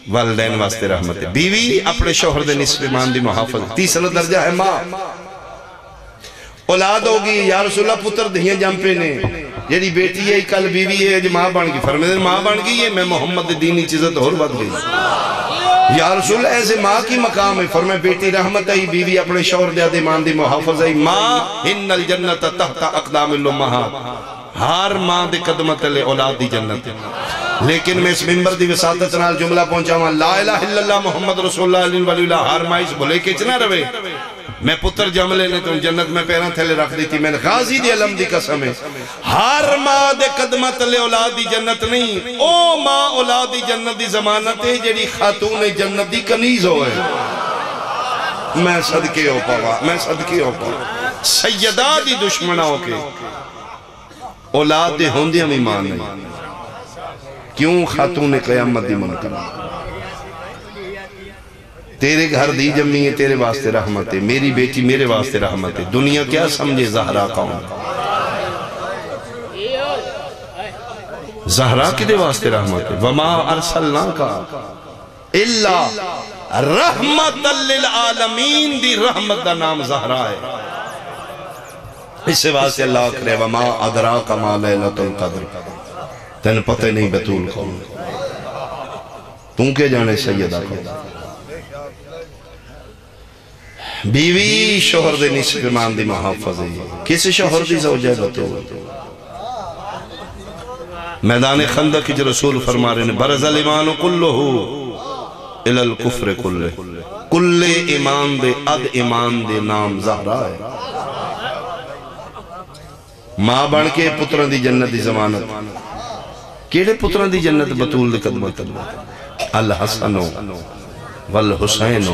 والدین واسطے رحمت ہے بیوی اپنے شوہر دے نصف ایمان دی محافظ 30 درجہ ہے ماں اولاد ہوگی یا رسول اللہ پتر دہیاں جم پہ نے یعنی بیٹی ہے کل بیوی ہے جو ماں بن گئی فرمیدن ماں بن گئی ہے میں محمد دینی چیزت اور بد گئی یا رسول اللہ ایسے ماں کی مقام ہے فرمائے بیٹی رحمت ہے بیوی اپنے شوہر دے ایمان دی محافظ ہے ماں ان الجنت تحت اقدام الامہات ہر ماں دے قدمت لے اولاد دی جنت لیکن میں اس منبر دی وساطت نال جملہ پہنچا ہوں لا الہ الا اللہ محمد رسول اللہ علیہ ولی اللہ ہر ماں اس بھولے کے چنا روے میں پتر جملے نے تم جنت میں پیران تھیلے رکھ دی تھی میں غازی دی علم دی قسم ہے ہر ماں دے قدمت لے اولاد دی جنت نہیں او ماں اولاد دی جنت دی ضمانت ہے جیڑی خاتون جنت دی کنیز ہوئے میں صدقے ہو پاوا میں صدقے ہو پاوا سیدہ دی دشمنہ ہو کے اولاد دے ہوندی ہم ایمان نہیں کیوں خاتون قیامت دی منکر تیرے گھر دی جمی ہے تیرے واسطے رحمت ہے میری بیٹی میرے واسطے رحمت ہے دنیا کیا سمجھے زہرا کون زہرا کدے واسطے رحمت ہے وما ارسلناکا الا رحمت للعالمین دی رحمت دا نام زہرا ہے اس سے واسطے اللہ کرے وما ادراک ما لیلۃ القدر تین پتہ نہیں بطول کون تم کے جانے سیدہ کون بیوی شوہر دے نصف ایمان دی محافظ ہے کسی شوہر دی زوجہ بتو میدان خندق کی جو رسول فرما رہے ہیں برز الایمان کلہو الی الکفر کلہ کل ایمان دے اد ایمان دے نام زہرا ہے ماں بن کے پتران دی جنت دی ضمانت کیڑے پتران دی جنت بطول دی قدمت الحسن والحسین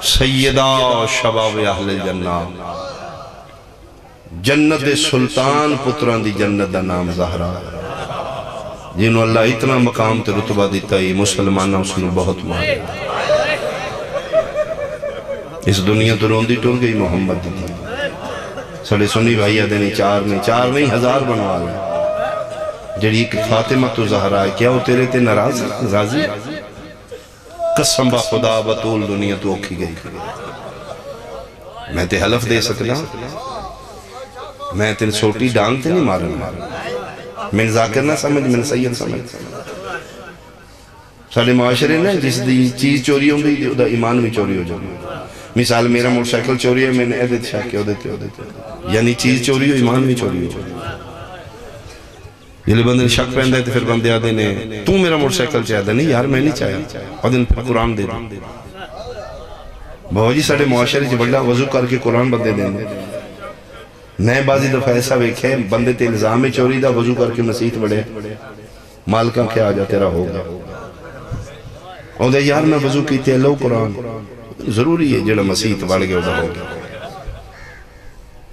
سیدہ شباب اہل الجنہ جنت سلطان پتران دی جنت دا نام زہرا جنہوں اللہ اتنا مقام تے رتبہ دیتا ہے مسلمانہ اس نے بہت مارے اس دنیا تو روندی ٹول گئی محمد دی سڑے سنی بھائی دینے چار نہیں ہزار بنوا لیں جڑی ایک فاطمہ تو زہرا ہے کیا وہ تیرے تے ناراض راضی قسم با خدا بطول دنیا تو اوکھی گئی میں تے حلف دے سکنا میں تین چھوٹی ڈانگ تے نہیں مارنا میں ذاکر نہ سمجھ میں سید سمجھ سارے معاشرے نے جس دی چیز چوری ہوں گئی دا ایمان بھی چوری ہو جائے مثال میرا موٹر سائیکل چوری ہے میں نے ایدت شاہ کیا دیتے یعنی چیز چوری ہو ایمان بھی چوری ہو جلے بندے شک پہندہ ہے تو پھر بندے آدھے نے تو میرا موٹر سائیکل چاہتا نہیں یار میں نہیں چاہیا اور دن پھر قرآن دے دیں بہو جی سارے معاشرے جو بڑا وضو کر کے قرآن بندے دیں نئے بازی دفعہ ایسا ویکھے بندے تے الزام میں چوری دا وضو کر کے مسیحت بڑے مالکہ کیا آجا تیرا ہوگا اور دے یار میں وضو کی تے اللہ قرآن ضروری ہے جڑا مسیحت بڑھ گیا ہوگا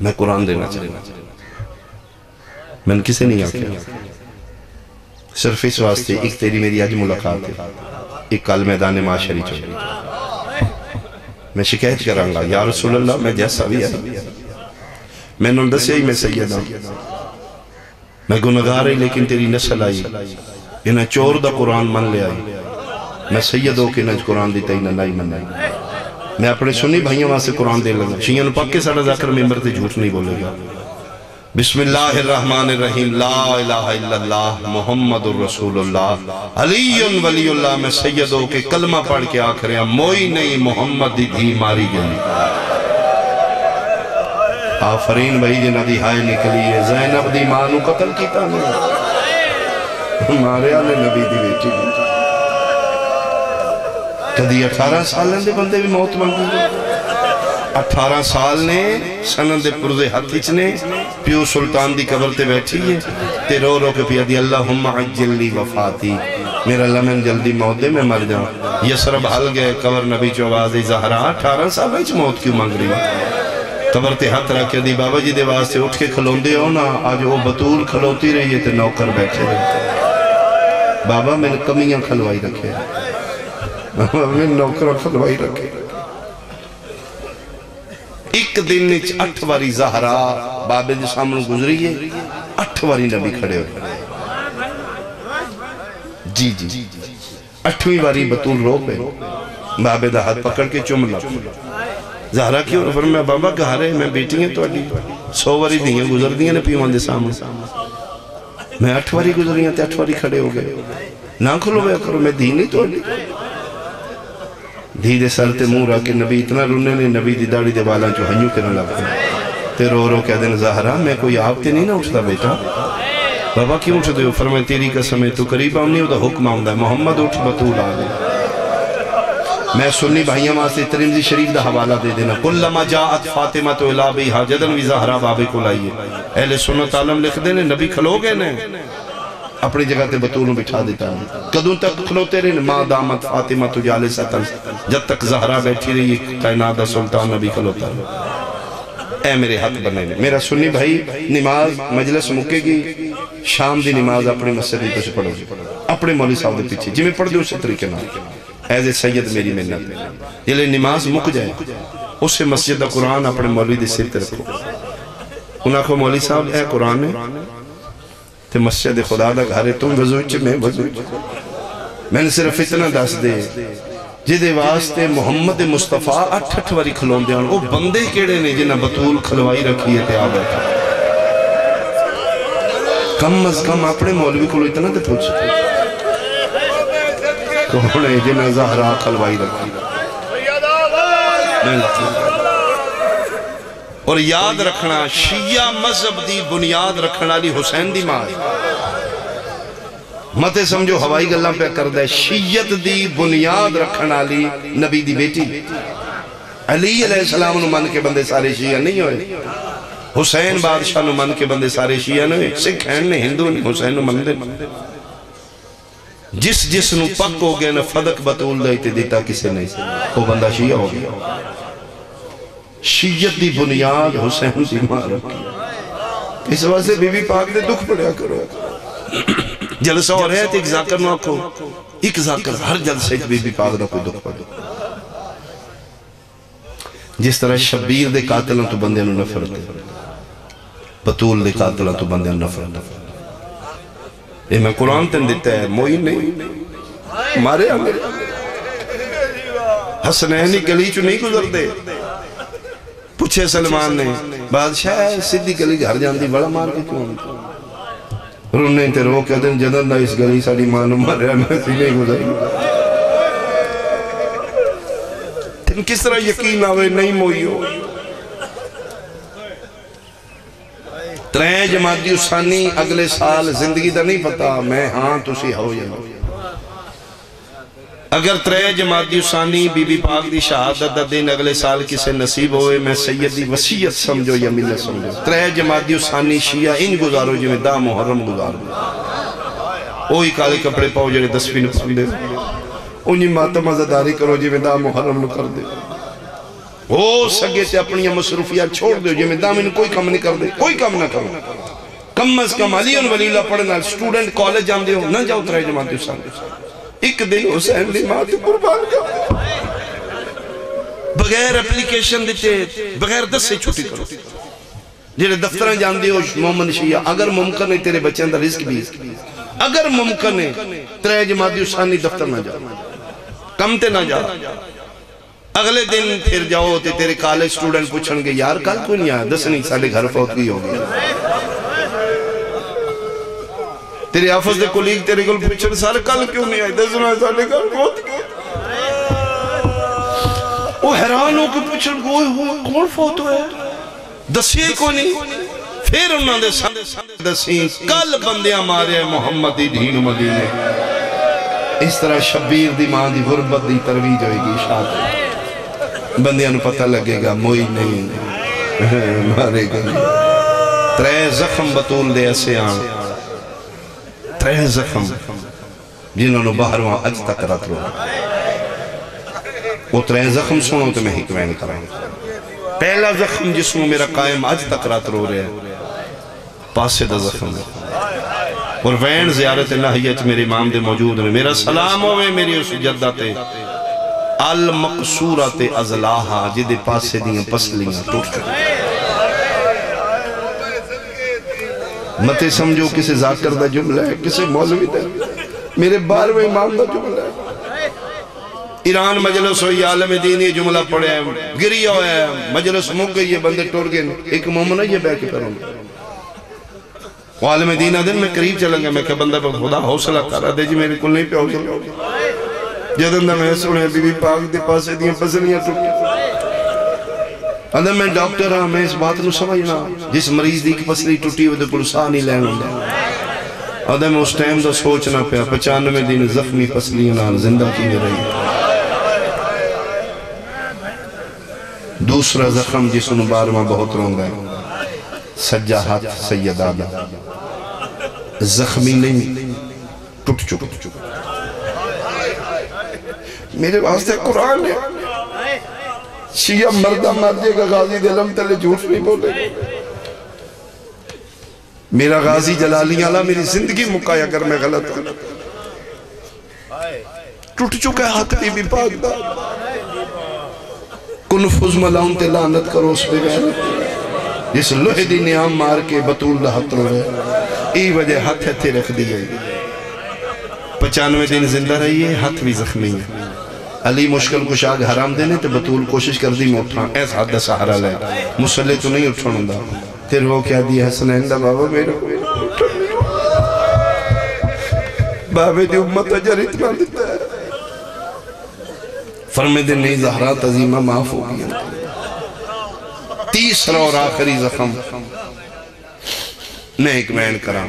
میں قرآن دینا چاہتا میں نے کسے نہیں آکھیا صرف اس واسطے ایک تیری میری آج ملاقات ہے ایک کال میدان معاشری چوری میں شکایت کروں گا یا رسول اللہ میں جیسا بھی ہے میں نے دسیا ہی میں سید ہوں میں گناہگار ہی لیکن تیری نسل آئی انہیں چور دا قرآن من لے آئی میں سید ہو کے نج قرآن دیتا ہی نہ لائی من لائی میں اپنے سنی بھائیوں وہاں سے قرآن دے لگا شیعہ پاک کے ساڑھا ذاکر ممبر تے جھوٹ نہیں بولے گا بسم اللہ الرحمن الرحیم لا الہ الا اللہ محمد الرسول اللہ علی ولی اللہ میں سید ہو کے کلمہ پڑھ کے آکھ رہے ہیں موئی نہیں محمد دی دھی ماری گئی آفرین بھائی جنہ دی ہائے نکلی ہے زینب دی مانو قتل کیتا نہیں ہمارے آلے نبی دی بیٹی دی کدی 18 سال دے بندے بھی موت منگی 18 سال نے سنن دے پردے ہاتھیچ نے پیو سلطان دی قبر تے بیٹھی ہے تے رو رو کے پیا دی اللہم عجل لی وفاتی میرا اللہ میں جلدی موت دے میں مر جاؤں یسرب حل گئے قبر نبی چو آواز زہرا 18 سال بیچ موت کیوں مانگ رہی قبر تے ہاتھ رکھے دی بابا جی دے واسطے اٹھ کے کھلون دے ہو نا آج وہ بطول کھلوتی رہی ہے تے نوکر بیٹھے رہتے بابا میں نے کمیاں کھلوائی رکھے بابا میں نے نوکر کھلوائی رکھے ایک دن نیچ 8 واری زہرا بابے دے سامنے گزری ہے 8 واری نبی کھڑے ہو جی 8ویں واری بطول رو پہ بابے دا ہاتھ پکڑ کے چم لگ زہرا کیوں فرمایا بابا گھارے میں بیٹی ہیں تو 100 واری دیئے گزر دیئے نے پیوان دے سامنے میں 8 واری گزری ہیں تے 8 واری کھڑے ہو گئے نہ کھلو بے کرو میں دی نہیں تو دھی دے سر تے مورا کہ نبی اتنا رونے نے نبی دی داڑی دے بالا جو ہنیو کرنے لگتے تے رو رو کہہ دیں زہرا میں کوئی آپ تے نہیں نہ اٹھتا بیٹا بابا کیوں اٹھتے ہو فرمائے تیری قسم ہے تو قریب آمنی ہو دا حکم آمدہ ہے محمد اٹھ بطول آگے میں سنی بھائیاں واسطے ترمذی شریف دا حوالہ دے دینا کلما جاءت فاطمہ تو الہ بیہا جدن وی زہرا بابے کو لائیے اہل سنت عالم لکھ دینے نبی کھلو گئے نے اپنی جگہ تے بطولوں بٹھا دیتا ہے کدوں تک کھلوتے رہے ما دامت فاطمہ تو جالستن جب تک زہرا بیٹھی رہی کائنات دا سلطان نبی کھلوتا ہے اے میرے حق بنے میرا سنی بھائی نماز مجلس مکے گی شام دی نماز اپنے مسجد سے پڑھو اپنے مولی صاحب دے پیچھے جی میں پڑھ دے اسی طریقے نہ ایز سید میری منت یہ لئے نماز مک جائے اسے مسجد دا قرآن اپنے مولوی دے سر تے رکھو انہاں کو مولوی صاحب اے قرآن ہے تے مسجد خدا دا گھارے تم وضوچ میں وضوچ میں نے صرف اتنا دس دے جدے واسطے محمد مصطفیٰ 8 واری کھلون دے وہ بندے کیڑے نے جنہ بطول کھلوائی رکھی ہے تے آبتا کم از کم اپنے مولوی کو اتنا تے پوچھتے کون ہے جنہ زہرا کھلوائی رکھی اور یاد رکھنا شیعہ مذہب دی بنیاد رکھنا لی حسین دی ماں متے سمجھو ہوائی گلہ پہ کر دے شیعت دی بنیاد رکھنا لی نبی دی بیٹی علی علیہ السلام نو من کے بندے سارے شیعہ نہیں ہوئے حسین بادشاہ نو من کے بندے سارے شیعہ نہیں ہوئے سکھ ہیں نے ہندو نہیں حسین نو من دے جس نو پک ہو گیا نا فدق بطول دے تے دیتا کسے نہیں وہ بندہ شیعہ ہو گیا شیعت دی بنیاد حسین دی ماں رکھی اس واسطے بی بی پاک دے دکھ پڑیا کرو جلسہ ہو رہا ہے تو ایک ذاکر نہ کو ایک ذاکر ہر جلسے بی بی پاک دا کوئی دکھ پڑیا جس طرح شبیر دے قاتلوں تو بندے نو نفرت ہے بطول دے قاتلوں تو بندے نو نفرت ہے یہ میں قرآن تن دیتا ہے موئی نہیں مارے ہمیں حسنینی گلی چو نہیں گزر دے پوچھے سلمان نے بادشاہ سیدھی گلی گھر جان دی بڑا مار کے کیوں رونے تے رو کہ دن جدن دا اس گلی ساڑی مانو مارے ہمیں سی نہیں گزر تن کس طرح یقین آوے نہیں موئی ہو ترے جماعتی اسانی اگلے سال زندگی دا نہیں پتا میں ہاں تسی ہو یا اگر ترے جماعتی اسانی بی بی پاک دی شہادت دا دن اگلے سال کسے نصیب ہوئے میں سیدی وسیعت سمجھو یا ملت سمجھو ترے جماعتی اسانی شیعہ ان گزارو جو میں دا محرم گزارو اوہی کالے کپڑے پاؤ جڑے 10 نہ پڑھ دے انہی ماتم ازداری کرو جو میں دا محرم نہ کر دے ہو سکے تے اپنی مصروفیات چھوڑ دے جو میں دا میں کوئی کم نہیں کر دے کوئی کم نہ کرو کم از کم علی ولی اللہ پڑھنا سٹوڈنٹ کالج جان دے ہو نہ جاؤ ترے جماعتی اسانی ایک دن حسین لی ماں تے قربان کر بغیر اپلیکیشن دیتے بغیر 10 سے چھوٹی کرو جیرے دفتران جان دے ہو مومن شیعہ اگر ممکن ہے تیرے بچے اندر رزق بھی اگر ممکن ہے ترے جماعتی اسانی دفتر نہ جا کم تے نہ جا اگلے دن پھر جاؤ تے تیرے کالج سٹوڈنٹ پوچھن گے یار کل کوئی نہیں آیا 10 نہیں سالے گھر فوت کی ہو گیا تیرے آفس دے کولیگ تیرے کل پوچھن سارے کل کیوں نہیں آئے 10 نہیں سالے گھر فوت کی وہ حیران ہو کہ پوچھن کون فوت ہوئے دسیے کو نہیں پھر انہوں نے دسیں کل بندیاں مارے محمدی دین مدینے اس طرح شبیر دی ماں دی غربت دی ترویج ہوئے گی شاید بندیاں نو پتہ لگے گا موئی نہیں مارے گا ترے زخم بطول دے ایسے آن ترے زخم جنہوں نے باہر وہاں اج تک رات رو وہ ترے زخم سنو تو میں حکمین کرائیں پہلا زخم جس میں میرا قائم اج تک رات رو رہے ہیں پاسے دا زخم اور وین زیارت الہیت میرے امام دے موجود نے میرا سلام ہوئے میری اس جدہ تے المقصورت ازلاحہ جدے پاسے دیاں پسلیاں ٹوٹ متے سمجھو کسے ذاکر دا جملہ ہے کسے مولوی دا میرے 12ویں امام دا جملہ ہے ایران مجلس ہوئی عالم دین یہ جملہ پڑھے ہیں گری ہوئے ہیں مجلس مک گئی یہ بندے ٹوڑ گئے ایک مومنہ یہ بے کے کروں گے وہ عالم دین دن میں قریب چلیں گے میں کہ بندہ پر خدا حوصلہ کر رہا دے جی میرے کل نہیں پہ حوصلہ جدن دا میں سنے بی بی پاک دے پاسے دیاں پسلیاں ٹوٹی اندر میں ڈاکٹر ہاں میں اس بات نو سمجھنا جس مریض دی کی پسلی ٹوٹی ہوئے دے پلسا نہیں لین ہوں اندر میں اس ٹائم دا سوچنا پہ 95 دن زخمی پسلیاں نال زندہ کی میں رہی دوسرا زخم جس انہوں بارمہ بہت رونگ ہے سجاحت سید آدھا زخمی نہیں ٹوٹ چکا میرے واسطے قرآن ہے شیعہ مردہ مردے کا غازی دلم تلے جھوٹ نہیں بولے میرا غازی جلالی اللہ میری زندگی مکایا اگر میں غلط ہوں ٹوٹ چکا ہے حق بی پاک دا کنفوز ملاؤں تے لعنت کرو اس پہ غیرت جس لوہے دی نیام مار کے بطول دا حت رو رہے ای وجہ ہاتھ ہتھے رکھ دی گئی 95 دن زندہ رہی ہے ہاتھ بھی زخمی ہے علی مشکل کو شاگ حرام دینے تو بطول کوشش کر دی میں اٹھاں ایس حد سہارا لے مسلح تو نہیں اٹھاں دا پھر وہ کیا دیا حسنین دا بابا میرا بابے دی امت اجر اتنا دیتا ہے فرمے دن نہیں زہرہ تزیمہ معاف ہو گیا تیسرا اور آخری زخم میں ایک مین کرام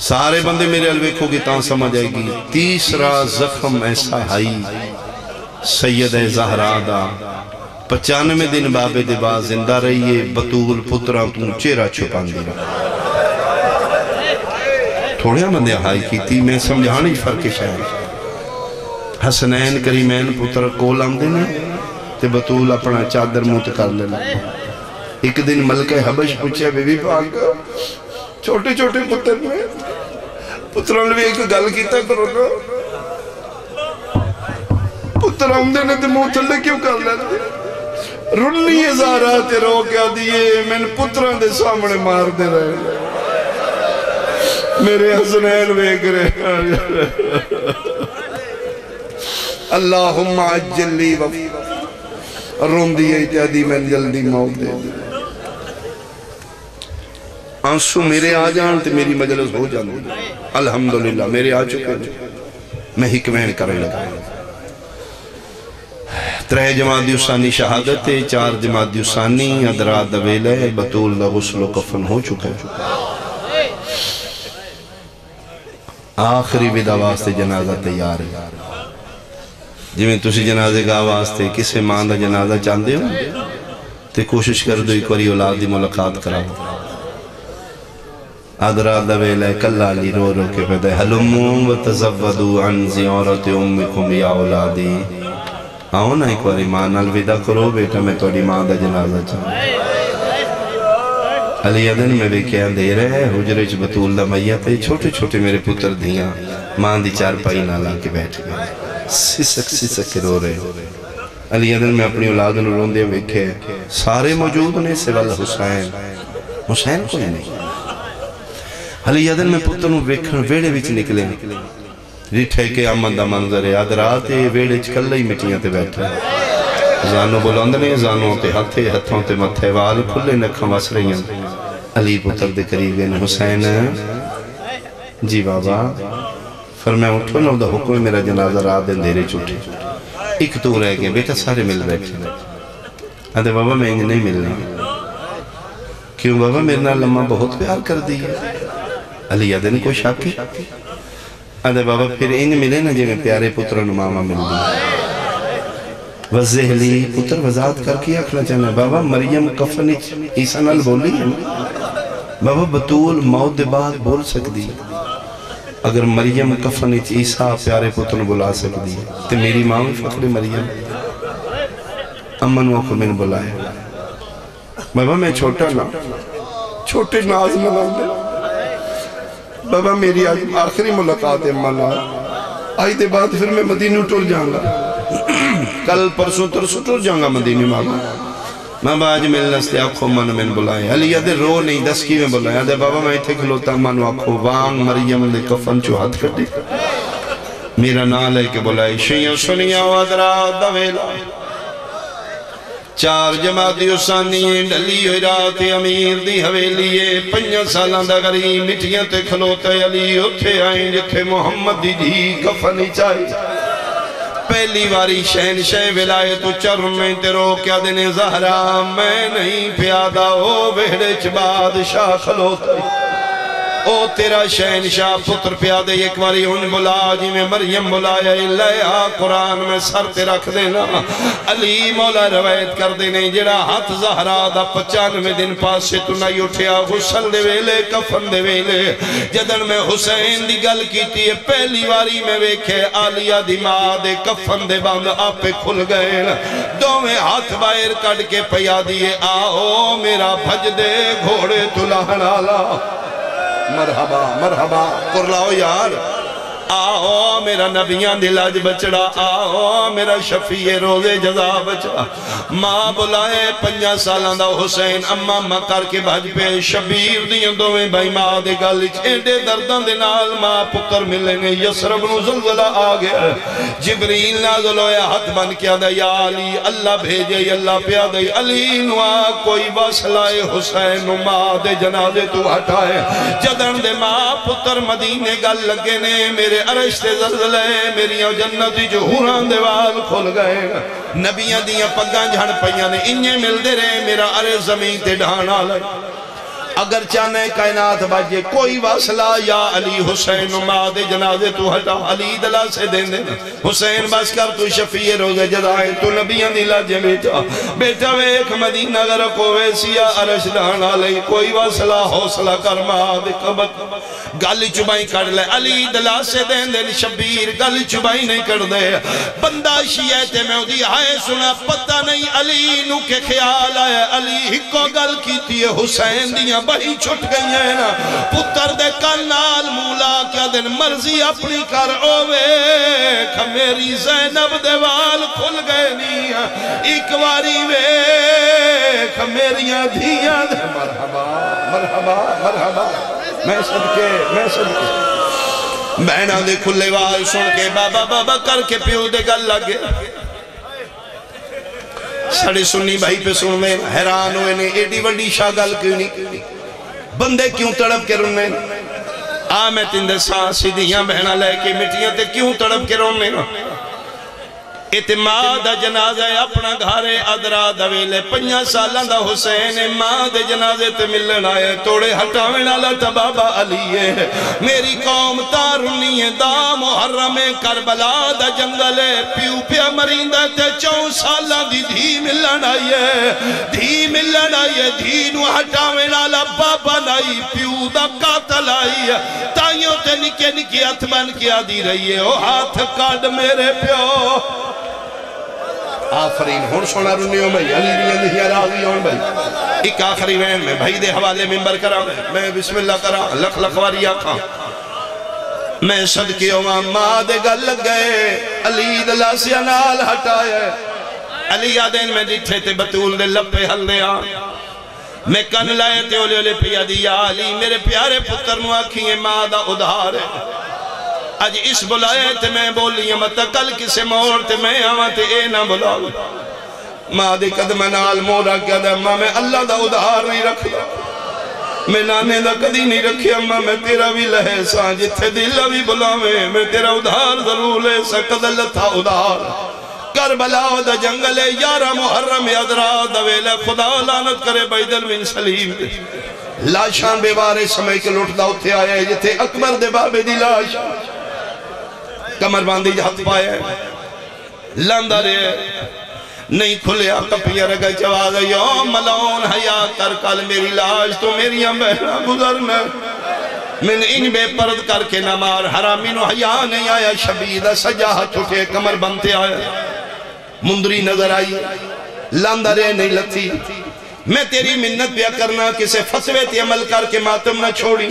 سارے بندے میرے الویکھو کی تاں سمجھ آئے گی تیسرا زخم ایسا ہائی سید زہرہ دا 95 دن بابے دے باز زندہ رہیے بطول پترہ توں چیرہ چھپان دی تھوڑے بندے ہائی کیتی میں سمجھانی فرق شاید حسنین کریمین پتر کول آمدے نے تے بطول اپنا چادر موت کر لینا ایک دن ملکہ حبش پوچھے بی بی پاک چھوٹے چھوٹے پتر میں پتروں نے بھی ایک گل کیتا کرو نا پتر آمدے نے تے موت اللہ کیوں کر لینا رنی ہزارات رو کیا دیئے میں نے پتران دے سامنے مار دے رہے میرے حسنین بیگ رہے اللہم عجل لی رون دیئے اتیادی میں جلدی موت دے آنسو میرے آ جان تے میری مجلس ہو جانے الحمدللہ میرے آ چکے میں حکمین کرنے لگا 3 جمادی ثانی شہادت 4 جمادی ثانی ادرات دویلے بطول دا غسل و کفن ہو چکا ہے آخری ودا واسطے جنازہ تیار ہے جی میں تسی جنازے کا واسطے کسے ماں دا جنازہ چاندے ہو تے کوشش کر دو ایک واری اولاد دی ملاقات کرا ادرات دویلے کلا لی رو رو کے پیدا حلموں و تزودو عن زیارت امکم یا اولادی آؤ نا ایک واری ماں الوداع کرو بیٹا میں توڑی ماں دا جنازہ چاہوں علی عدن میں بھی کیا دے رہے حجرچ بطول دا میت چھوٹے چھوٹے میرے پتر دھیاں ماں دی 4 پائی نالا کے بیٹھ گئے سسک کے رو رہے علی عدن میں اپنی اولاد نے رون دے بیٹھے سارے موجود نے سوال حسین کوئی نہیں علی عدن میں پتر نو بیکھن ویڑے بیچ نکلے ریٹھے کے امن دا منظر ہے آدھرات ویڑے چکل ہی مٹیاں تے بیٹھے زانو بلندنے زانو تے ہتھے ہتھوں تے متھے وال کھلے نکھاں وس رہی ہیں علی پتر دے قریب گئے حسین جی بابا فرمایا اٹھو نو دا حکم میرا جنازہ رات دے اندھیرے چھوٹے ایک تو رہ گئے بیٹا سارے مل بیٹھے آدھے بابا میں انہیں نہیں ملنا کیوں بابا میرے نال لمحہ بہت پیار کر دی ہے علی عدن کو شک ہے آدھے بابا پھر انہیں ملے نا جی میں پیارے پتر نمامہ مل دی وزہلی پتر وزاد کر کے اکھنا چاہنا بابا مریم کفن عیسیٰ نال بولی ہے بابا بطول موت دے بعد بول سکتی اگر مریم کفن عیسیٰ پیارے پتر بلا سکتی تو میری ماں میں فخر مریم امن وقت میں نے بلایا بابا میں چھوٹا نا چھوٹے ناز منام دے بابا میری آخری ملاقات ہے مانا آئی دے بعد پھر میں مدینہ ٹول جاؤں گا کل پرسوں ترسوں ٹول جاؤں گا مدینہ مانا بابا آج ملنا سے آنکھوں من میں بلائے علی ادھے رو نہیں 10 کی میں بلائے ادھے بابا میں تھے کھلوتا منو آنکھوں وانگ مریم دے کفن چو ہاتھ کر دی میرا نال ہے کہ بلائے شیعہ سنیا وادرات دویلا 4 جمادی ثانی ڈلی ہوئی رات امیر دی حویلیے 5 سالان دا غریب مٹیاں تے کھلوتا علی اتھے آئیں جتھے محمد دی کفنی چاہی پہلی واری شہنشاہ ولایت چرمیں تیرو کیا دینے زہرا میں نہیں پیادہ او بہڑچ بادشاہ کھلوتا او تیرا شہنشاہ پتر پیادے ایک واری ان بلا جی میں مریم بلایا لیا قرآن میں سر تے رکھ دینا علی مولا روایت کر دینے جڑا ہاتھ زہرا دا 95 دن پاس سے تو نہیں اٹھیا غسل دے ویلے کفن دے ویلے جدن میں حسین دی گل کیتی ہے پہلی واری میں ویکھے آلیہ دی ماں دے کفن دے باند آپ پہ کھل گئے دو میں ہاتھ باہر کڑ کے پیا دیئے آؤ میرا بھج دے گھوڑے تلہن آلا مرحبا مرحبا قرلاؤ یار آؤ میرا نبیان دلاج بچڑا آؤ میرا شفیع روزے جزا بچڑا ماں بلائے 5 سالان دا حسین امامہ کر کے بھج پہ شبیر دیاں دویں بھائی ماں دے گل چھینڈے دردان دے نال ماں پتر ملیں گے یسرب نو زلزلہ آگیا جبریل نازل ہویا ہاتھ بن کیا دا یا علی اللہ بھیجے اللہ پیا دے علی نوا کوئی واسلائے حسین نو ماں دے جنازے تو ہٹائے جدن دے ماں پتر مدینے گل لگے نے میرے عرش تے زلزلے میریاں جنتی جو ہوران دیوال کھل گئے نبیاں دیاں پگاں جھڑ پئیاں نے انہیں مل دے رہے میرا عرش زمین تے ڈھانا لئے اگر چاہنے کائنات باجے کوئی واصلہ یا علی حسین ماں دے جنازے تو ہٹا علی دلا سے دین دے حسین بس کر تو شفیع روزے جدائیں تو نبیان دی لاجے بیٹا ویک مدینہ گر کو ویسیا عرش دانا لئی کوئی واصلہ حوصلہ کر ماں دے قبط گل چبائیں کر لے علی دلا سے دین دے شبیر گل چبائیں نہیں کر دے بندہ شیعت میں دی آئے سنا پتہ نہیں علی نو کے خیال آئے علی ہکو گل کی تھی حسین دیاں بہی چھٹ گئی ہیں نا پتر دے کنال مولا کیا دن مرضی اپنی کر اوے میری زینب دے وال کھل گئے نہیں ایک واری وے میریاں دھیاں دے مرحبا مرحبا مرحبا میں صدقے بہنہ دے کھلے وال سن کے بابا بابا کر کے پیو دے گل لگے سڑے سنی بھائی پہ سن میں حیران ہوئے نے ایڈی وڈی شاہ گل کیوں نہیں بندے کیوں تڑپ کے رونے میں تندے سانسی دیاں بہنہ لے کے مٹیاں تے کیوں تڑپ کے رونے اعتماد جنازہ اپنا گھارے ادرا دویلے 5 سالہ دا حسین ماں دے جنازے تے ملن آئے توڑے ہٹاویں اللہ تبابا علی ہے میری قوم تارنی ہے دا محرم کربلا دا جنگلے پیو پیا مریندہ تے 4 سالہ دی دھی ملن آئے دھی نو ہٹاویں اللہ بابا نائی پیو دا قاتل آئی تائیوں تے نکے نکے اتمن کیا دی رہی ہے او ہاتھ کاڑ میرے پیو آفرین ہون سونا رنیوں میں علی دیاں دہیا راضی ہون بھائی ایک آخری وین میں بھائی دے حوالے ممبر کرا میں بسم اللہ کرا لکھ لکھواری آکھاں میں صدقے ماں دے گل لگ گئے علی دلا سے انال ہٹائے علی آدین میں ڈٹھے تے بطول دے لپے حل دے آن میں کن لائے تے اولے اولے پیا دیا علی میرے پیارے پتر نو آکھیں ماں دا ادھار ہے آج اس بلائے تے میں بولی مطا کل کسے موڑ تے میں آواں تے اے نہ بلاؤ ماں دے قدم نال مورا کیا دا ماں میں اللہ دا ادھار نہیں رکھ دا میں نانے دا کدی نہیں رکھیا ماں میں تیرا بھی لہے ساں جتھے دلہ بھی بلاویں میں تیرا ادھار ضرور لے سکت اللہ تھا ادھار کربلا دا جنگلے 11 محرم ادرا دویلے خدا لعنت کرے بیدل بن سلیم لاشان بے وارے سمے کے لوٹ دا اتھے آئے جتھے اکبر دے بابے دی لاش کمر باندھی ہاتھ پائے لاندہ رہے نہیں کھلیا کپیاں رگا جواز یوم ملون حیات تر کل میری لاش تو میری بہنہ گزرنا من ان بے پرد کر کے نمار حرامی نو حیا نہیں آیا شبیدہ سجاہت اٹھے کمر بنتے آیا مندری نظر آئی لاندہ رہے نہیں لتی میں تیری منت پیا کرنا کسے فسوے تی عمل کر کے ماتم نہ چھوڑی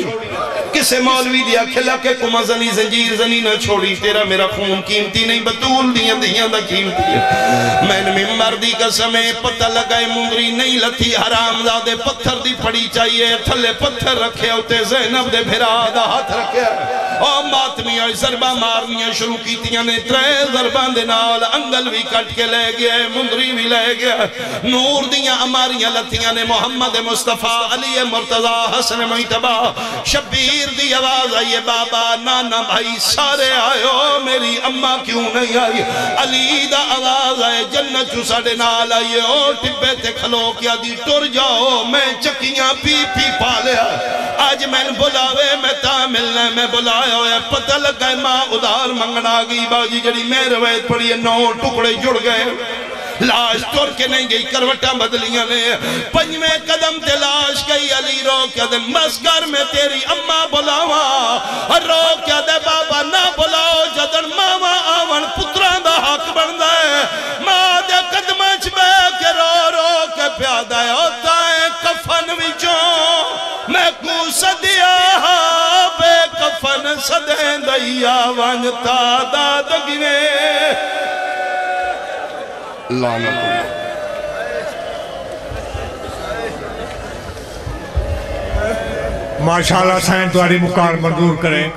کسے مولوی دیا کھلا کے کمزنی زنجیر زنی نہ چھوڑی تیرا میرا خون قیمتی نہیں بطول دیاں دا قیمتی ہے میں نے ممبر دی قسمیں پتہ لگائے مندری نہیں لتی حرام زادے پتھر دی پڑی چاہیے تھلے پتھر رکھے ہوتے زینب دے بھرا دا ہاتھ رکھے اور ماتمیاں ضربہ مارنیاں شروع کیتیاں نے 3 ضربان دے نال انگل بھی کٹ کے لے گئے مندری بھی لے گئے نور دیاں اماریاں لتیاں نے محمد مصطفیٰ علی مرتضی حسن مجتبہ شبیر دی آواز آئیے بابا نانا بھائی سارے آئے میری اممہ کیوں نہیں آئی علی دا آواز آئے جنت جو ساڑے نال آئیے ٹبے تے کھلو کیا دی ٹر جاؤ میں چکیاں پی پالیا آج میں بلاوے میں تاملنے میں بلائے ہوئے پتہ لگائے ماں ادھار منگنا گئی باجی جڑی میں روایت پڑی 9 ٹکڑے جڑ گئے لاش توڑ کے نہیں گئی کروٹا بدلیاں نے 5ویں قدم تے لاش گئی علی رو کیا دے مسگر میں تیری اممہ بلاوا رو کیا دے بابا نہ بلاو جدن ماما آون پتران دا حق بن دائے ماں دے قدم چبے کے رو کے پیادہ ہوتا ہے کفن وچوں میں کو صدیا بے کفن صدیں دیا وانتا دادگینے ماشاءاللہ سائن تمہاری مکار منظور کریں